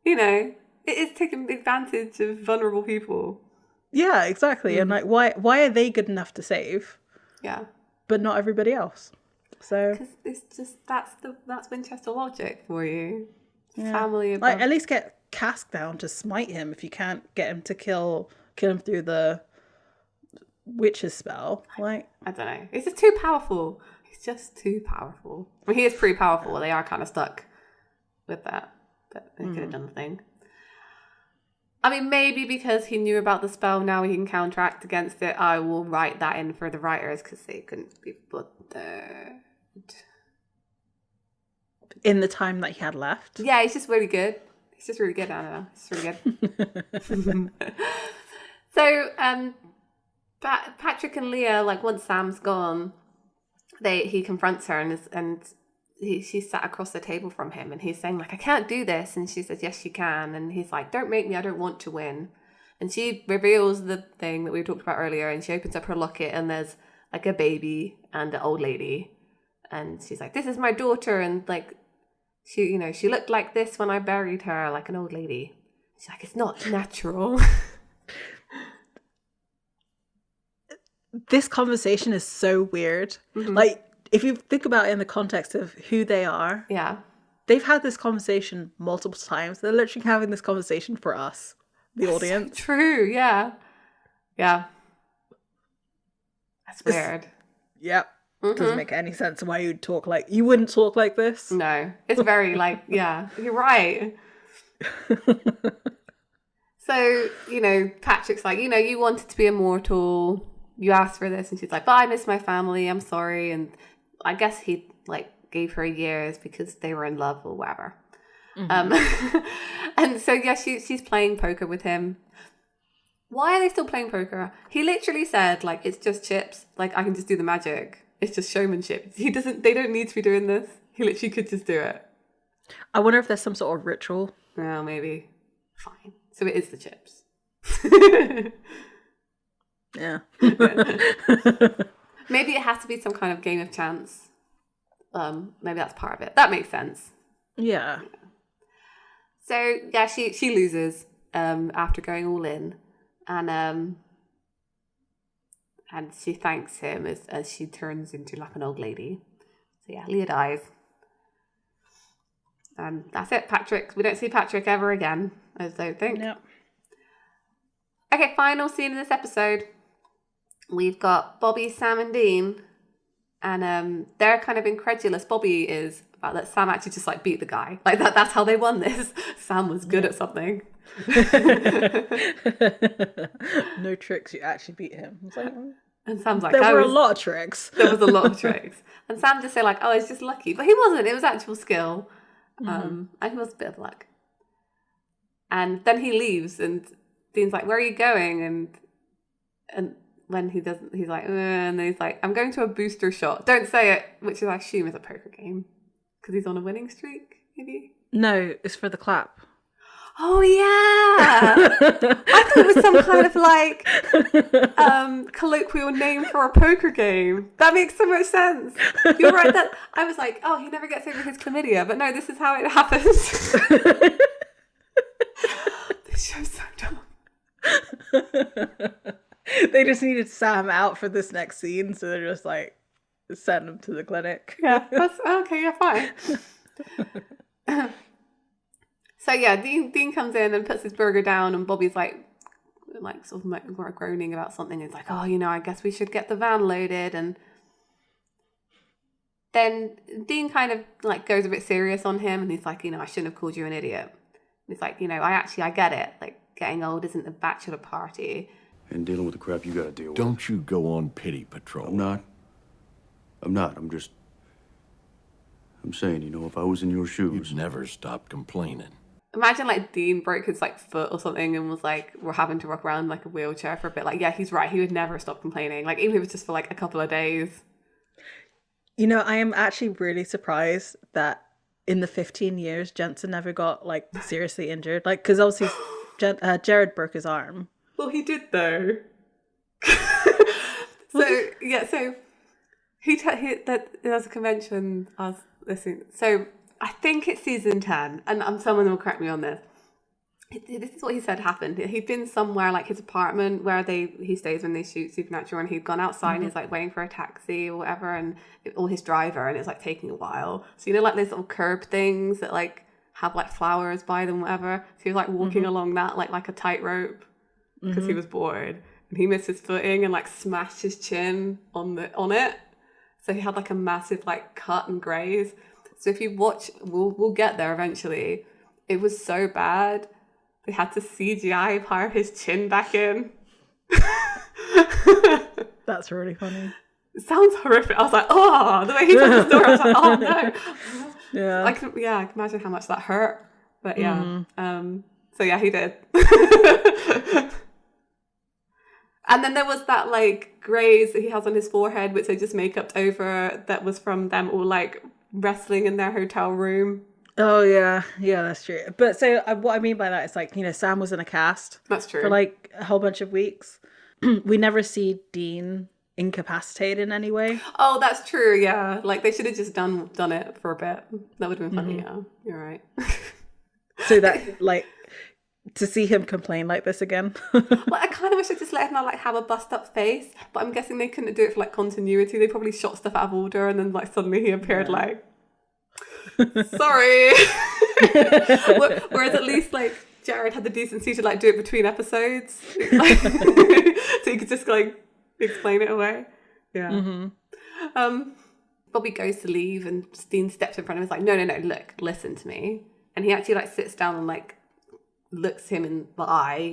It is taking advantage of vulnerable people. Yeah, exactly. And like, why are they good enough to save? Yeah. But not everybody else. So because it's just that's Winchester logic for you. Yeah. Family above. Like, at least get Cask down to smite him if you can't get him to kill him through the witch's spell. Like, I don't know. It's just too powerful. He's just too powerful. I mean, he is pretty powerful. They are kind of stuck with that, but they could have done the thing. I mean, maybe because he knew about the spell, now he can counteract against it. I will write that in for the writers, because they couldn't be bothered. In the time that he had left. Yeah, he's just really good. He's just really good, Annabelle. He's really good. So, Patrick and Leah, like, once Sam's gone, he confronts her and she's sat across the table from him, and he's saying like, I can't do this, and she says, yes you can, and he's like, don't make me, I don't want to win. And she reveals the thing that we talked about earlier, and she opens up her locket, and there's like a baby and an old lady, and she's like, this is my daughter, and like she looked like this when I buried her, like an old lady. She's like, it's not natural. This conversation is so weird. Like, if you think about it in the context of who they are, they've had this conversation multiple times. They're literally having this conversation for us, the audience. So true, yeah. That's weird. Yep. Doesn't make any sense why you wouldn't talk like this. No, it's very like, yeah, you're right. So, Patrick's like, you wanted to be immortal. You asked for this, and she's like, but I miss my family, I'm sorry. And I guess he like gave her years because they were in love or whatever. And so yeah, she's playing poker with him. Why are they still playing poker? He literally said like, it's just chips, like I can just do the magic, it's just showmanship. They don't need to be doing this. He literally could just do it. I wonder if there's some sort of ritual. Oh, maybe. Fine, so it is the chips. Yeah. Maybe it has to be some kind of game of chance. Maybe that's part of it. That makes sense. Yeah. So yeah, she loses after going all in, and she thanks him as she turns into like an old lady. So yeah, Leah dies, and that's it. Patrick, we don't see Patrick ever again, I don't think. No. Okay, final scene in this episode. We've got Bobby, Sam, and Dean, and they're kind of incredulous. Bobby is about that Sam actually just like beat the guy. Like that's how they won this. Sam was good at something. No tricks, you actually beat him. It's like, and Sam's like, there were a lot of tricks. There was a lot of tricks. And Sam just said like, oh, it's just lucky. But he wasn't. It was actual skill. And he was a bit of luck. And then he leaves, and Dean's like, where are you going? And when he doesn't, he's like, and then he's like, I'm going to a booster shot. Don't say it, which is I assume is a poker game because he's on a winning streak, maybe. No, it's for the clap. Oh yeah, I thought it was some kind of like colloquial name for a poker game. That makes so much sense. You're right. That I was like, oh, he never gets over his chlamydia, but no, this is how it happens. This show's so dumb. They just needed Sam out for this next scene, so they're just like send him to the clinic. Yeah, that's okay. Yeah, fine. So yeah, Dean comes in and puts his burger down, and Bobby's like sort of groaning about something. He's like, oh, I guess we should get the van loaded. And then Dean kind of like goes a bit serious on him, and he's like, I shouldn't have called you an idiot. And he's like, I get it. Like, getting old isn't a bachelor party. And dealing with the crap you gotta deal with. Don't you go on pity patrol. I'm not. I'm saying, if I was in your shoes. You'd never stop complaining. Imagine like Dean broke his like foot or something and was like, we're having to walk around like a wheelchair for a bit. Like, yeah, he's right. He would never stop complaining. Like, even if it was just for like a couple of days. I am actually really surprised that in the 15 years, Jensen never got like seriously injured. Like, because obviously Jared broke his arm. Well, he did though. So there's a convention I was listening. So I think it's season 10, and someone will correct me on this. This is what he said happened. He'd been somewhere like his apartment where he stays when they shoot Supernatural, and he'd gone outside and he's like waiting for a taxi or whatever, or his driver, and it's like taking a while. So like those little curb things that like have like flowers by them, whatever. So he was like walking along that like a tightrope because he was bored, and he missed his footing and like smashed his chin on it. So he had like a massive like cut and graze. So if you watch, we'll get there eventually. It was so bad, they had to CGI power his chin back in. That's really funny. It sounds horrific. I was like, oh, the way he told the story, I was like, oh no. Yeah. I can imagine how much that hurt. But yeah. So yeah, he did. And then there was that like graze that he has on his forehead, which they just make-upped over. That was from them all like wrestling in their hotel room. Oh yeah, that's true. But so what I mean by that is like, Sam was in a cast. That's true. For like a whole bunch of weeks. We never see Dean incapacitated in any way. Oh, that's true. Yeah, like they should have just done it for a bit. That would have been funny. Yeah, you're right. So that like to see him complain like this again. Well, I kind of wish I just let him like have a bust up face, but I'm guessing they couldn't do it for like continuity. They probably shot stuff out of order, and then like suddenly he appeared like, sorry. Whereas at least like Jared had the decency to like do it between episodes, like, so you could just like explain it away. Yeah. Bobby goes to leave, and Dean steps in front of him. He's like, no, look, listen to me. And he actually like sits down and like looks him in the eye,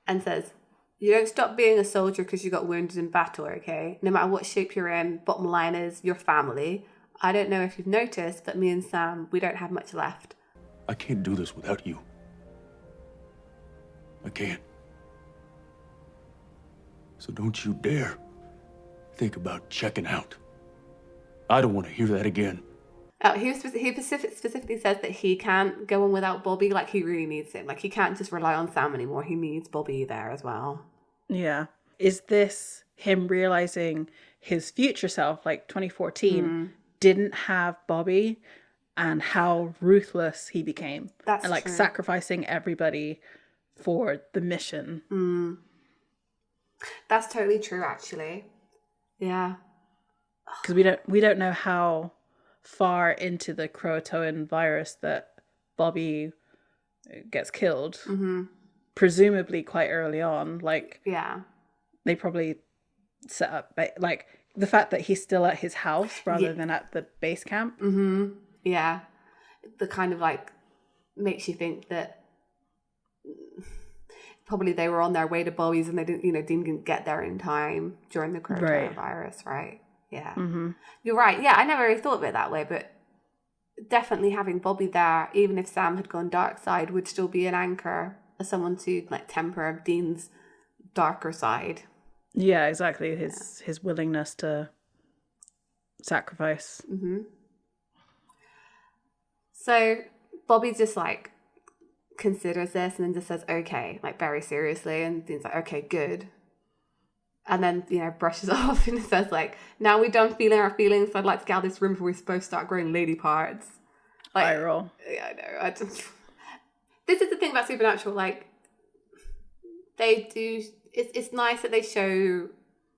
and says, you don't stop being a soldier because you got wounded in battle, okay? No matter what shape you're in, bottom line is your family. I don't know if you've noticed, but me and Sam, we don't have much left. I can't do this without you. I can't. So don't you dare think about checking out. I don't want to hear that again. He specifically says that he can't go on without Bobby. Like, he really needs him. Like, he can't just rely on Sam anymore. He needs Bobby there as well. Yeah. Is this him realizing his future self, like 2014, didn't have Bobby, and how ruthless he became? That's and like true. Sacrificing everybody for the mission. That's totally true, actually. Yeah. Because we don't know how far into the Croatoan virus that Bobby gets killed. Presumably quite early on. Like, yeah, they probably set up like the fact that he's still at his house rather than at the base camp. Yeah, the kind of like makes you think that probably they were on their way to Bobby's and they didn't, Dean didn't get there in time during the coronavirus, right? Yeah, you're right. Yeah, I never really thought of it that way, but definitely having Bobby there, even if Sam had gone dark side, would still be an anchor as someone to like temper Dean's darker side. Yeah, exactly. His willingness to sacrifice. Mm-hmm. So Bobby just like considers this and then just says, okay, like very seriously. And Dean's like, okay, good. And then, you know, brushes off and says like, now we're done feeling our feelings. So I'd like to get out of this room before we both start growing lady parts. Like, I roll. Yeah, I know. This is the thing about Supernatural. Like, they do. It's nice that they show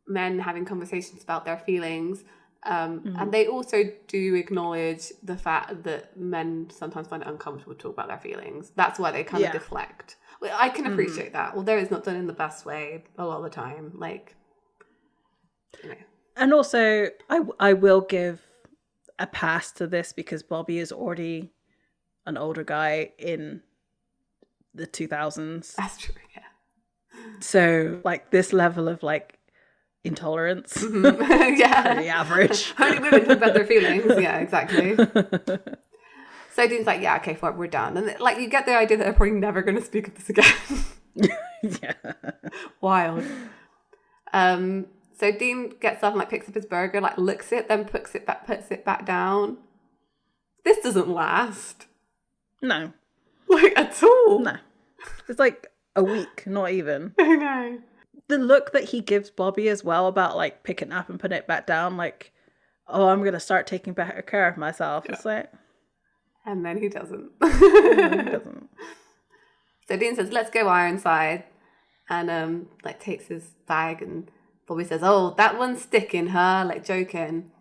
men having conversations about their feelings, and they also do acknowledge the fact that men sometimes find it uncomfortable to talk about their feelings. That's why they kind of deflect. Well, I can appreciate that, although it's not done in the best way a lot of the time. Like, you know. And also, I will give a pass to this because Bobby is already an older guy in the 2000s. That's true, yeah. So, like, this level of, like, intolerance. Yeah. Pretty average. Only women talk about their feelings. Yeah, exactly. So Dean's like, yeah, okay, fine, we're done. And, like, you get the idea that they're probably never going to speak of this again. Yeah. Wild. So Dean gets up and, like, picks up his burger, like, licks it, then puts it back down. This doesn't last. No. Like, at all. No. It's like a week, not even. I know. The look that he gives Bobby as well about, like, picking it up and putting it back down, like, oh, I'm going to start taking better care of myself. Yeah. It's like... And then he doesn't. He doesn't. So Dean says, let's go Ironside. And, like, takes his bag and Bobby says, oh, that one's sticking, huh? Like, joking.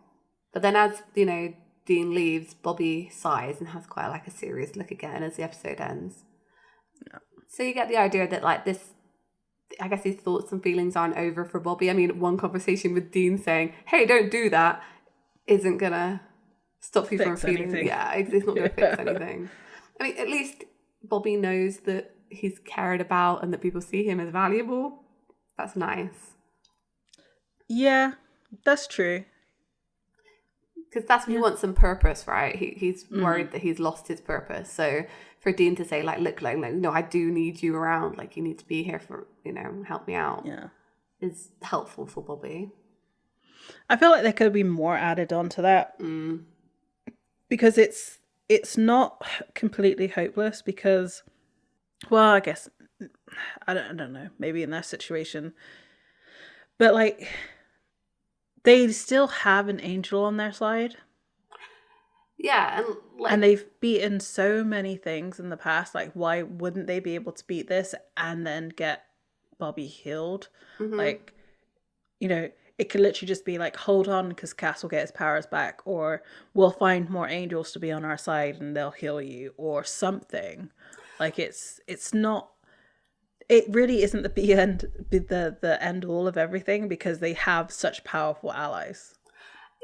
But then as, you know, Dean leaves, Bobby sighs and has quite, like, a serious look again as the episode ends. Yeah. So you get the idea that, like, this, I guess his thoughts and feelings aren't over for Bobby. I mean, one conversation with Dean saying, hey, don't do that, isn't going to stop you from feeling... Anything. Yeah, it's not going to fix anything. I mean, at least Bobby knows that he's cared about and that people see him as valuable. That's nice. Yeah, that's true. Because that's when he wants some purpose, right? He's worried that he's lost his purpose. So for Dean to say, like, look, like, no, I do need you around. Like, you need to be here for, you know, help me out. Yeah. Is helpful for Bobby. I feel like there could be more added on to that. Because it's not completely hopeless because, well, I guess, I don't know, maybe in that situation. But, like, they still have an angel on their side. Yeah, and they've beaten so many things in the past. Like, why wouldn't they be able to beat this and then get Bobby healed? Like, you know, it could literally just be like, hold on, because Cass will get his powers back, or we'll find more angels to be on our side and they'll heal you, or something. Like, it's not. It really isn't the end all of everything because they have such powerful allies.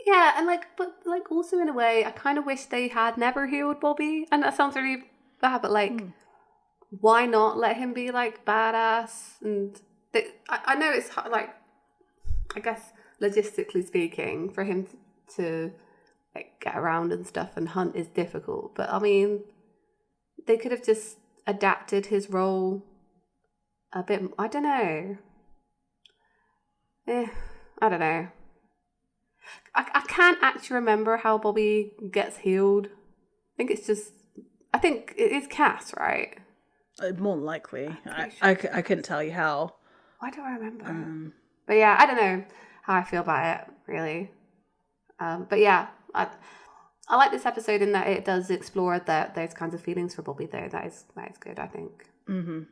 Yeah, and but also in a way, I kind of wish they had never healed Bobby. And that sounds really bad, but like, why not let him be like badass? And I know it's like, I guess logistically speaking, for him to like get around and stuff and hunt is difficult. But I mean, they could have just adapted his role a bit. I don't know. I don't know. I can't actually remember how Bobby gets healed. I think it is Cass, right? More than likely. I couldn't tell you how. Why do I remember? But yeah, I don't know how I feel about it, really. But yeah, I like this episode in that it does explore those kinds of feelings for Bobby, though. That is good, I think.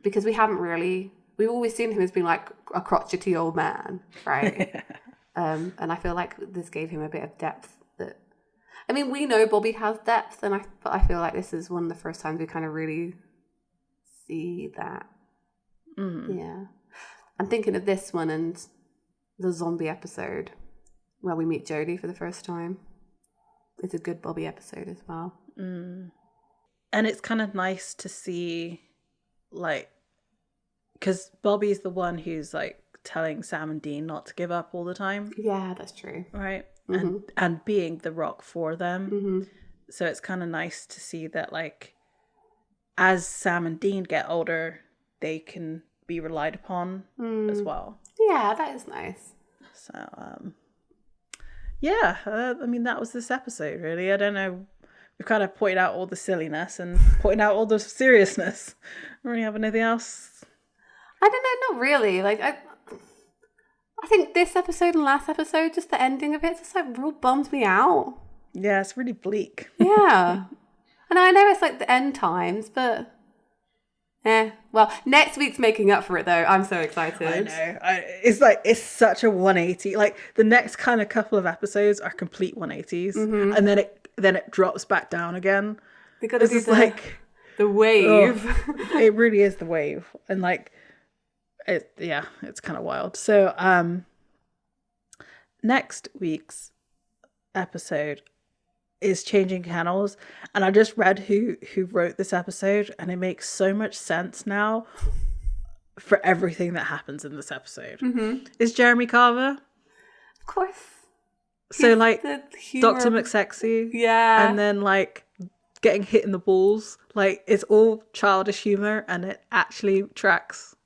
Because we've always seen him as being like a crotchety old man, right? And I feel like this gave him a bit of depth. I mean, we know Bobby has depth, but I feel like this is one of the first times we kind of really see that. Yeah. I'm thinking of this one and the zombie episode where we meet Jodie for the first time. It's a good Bobby episode as well. And it's kind of nice to see, like, because Bobby's the one who's like telling Sam and Dean not to give up all the time. Yeah, that's true. Right? And being the rock for them. So it's kind of nice to see that, like, as Sam and Dean get older, they can be relied upon as well. Yeah, that is nice. So, yeah, I mean, that was this episode, really. I don't know. We've kind of pointed out all the silliness and pointed out all the seriousness. Don't really have anything else. I don't know, not really. Like, I think this episode and last episode, just the ending of it, just like real bummed me out. Yeah, it's really bleak. Yeah. And I know it's like the end times, but well, next week's making up for it though. I'm so excited. I know. It's such a 180. Like the next kind of couple of episodes are complete 180s, and then it drops back down again. Because it's like the wave. It really is the wave, and like it's kind of wild. So next week's episode is changing channels, and I just read who wrote this episode, and it makes so much sense now for everything that happens in this episode. It's Jeremy Carver, of course. So like Dr. McSexy, and then like getting hit in the balls, like it's all childish humor, and it actually tracks.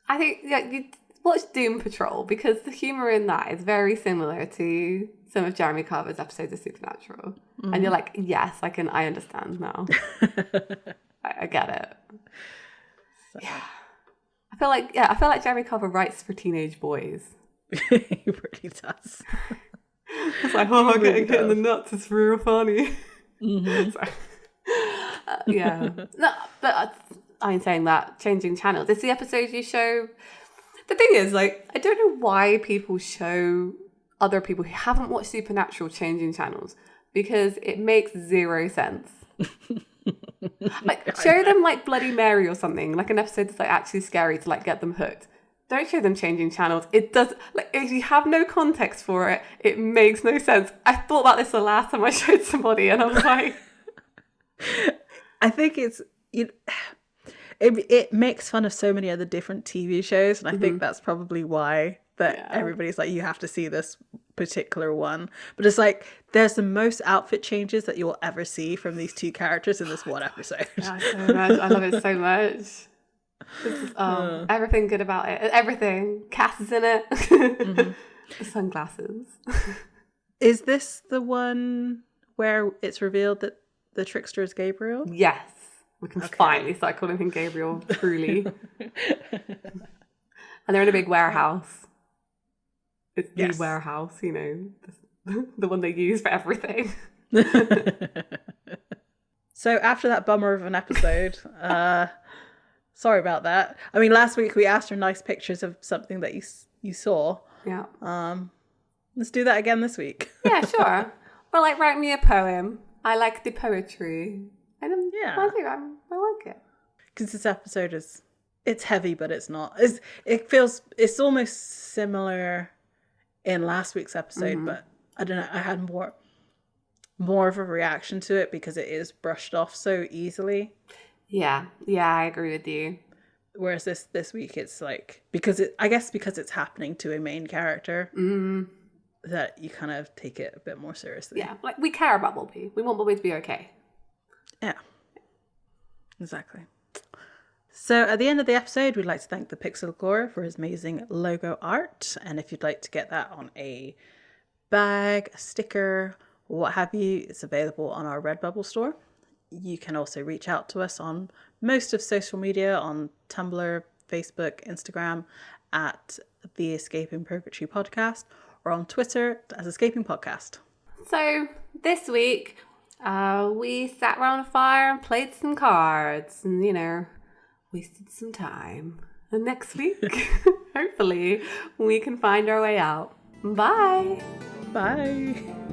I think you watch Doom Patrol, because the humor in that is very similar to some of Jeremy Carver's episodes of Supernatural, and you're like, yes, I understand now. I get it. So. Yeah, I feel like Jeremy Carver writes for teenage boys. He really does. It's like, oh, getting hit in the nuts is real funny. Yeah, no, but I'm saying that changing channels. It's the episode you show. The thing is, like, I don't know why people show other people who haven't watched Supernatural changing channels, because it makes zero sense. Like, show them like Bloody Mary or something, like an episode that's like actually scary to like get them hooked. Don't show them changing channels. It does, like, if you have no context for it, it makes no sense. I thought about this the last time I showed somebody, and I was like, I think it makes fun of so many other different TV shows, and I think that's probably why everybody's like, you have to see this particular one. But it's like, there's the most outfit changes that you'll ever see from these two characters in this one episode. Yeah, so much. I love it so much. This is, everything good about it. Everything. Cass is in it. The sunglasses. Is this the one where it's revealed that the trickster is Gabriel? Yes. We can finally start calling him Gabriel, truly. And they're in a big warehouse. It's the warehouse, you know, the one they use for everything. So after that bummer of an episode, sorry about that. I mean, last week we asked for nice pictures of something that you saw. Yeah. Let's do that again this week. Yeah, sure. Well, like, write me a poem. I like the poetry. And I like it. Because this episode it's heavy, but it's not. It's almost similar in last week's episode, but I don't know. I had more of a reaction to it because it is brushed off so easily. Yeah, I agree with you. Whereas this week, it's like, because it's happening to a main character, that you kind of take it a bit more seriously. Yeah, like, we care about Bobby. We want Bobby to be okay. Yeah, exactly. So at the end of the episode, we'd like to thank the Pixel Core for his amazing logo art. And if you'd like to get that on a bag, a sticker, what have you, it's available on our Redbubble store. You can also reach out to us on most of social media, on Tumblr, Facebook, Instagram, at the Escape Purgatory podcast, or on Twitter as Escaping Podcast. So this week, we sat around a fire and played some cards and, wasted some time. And next week, hopefully, we can find our way out. Bye. Bye.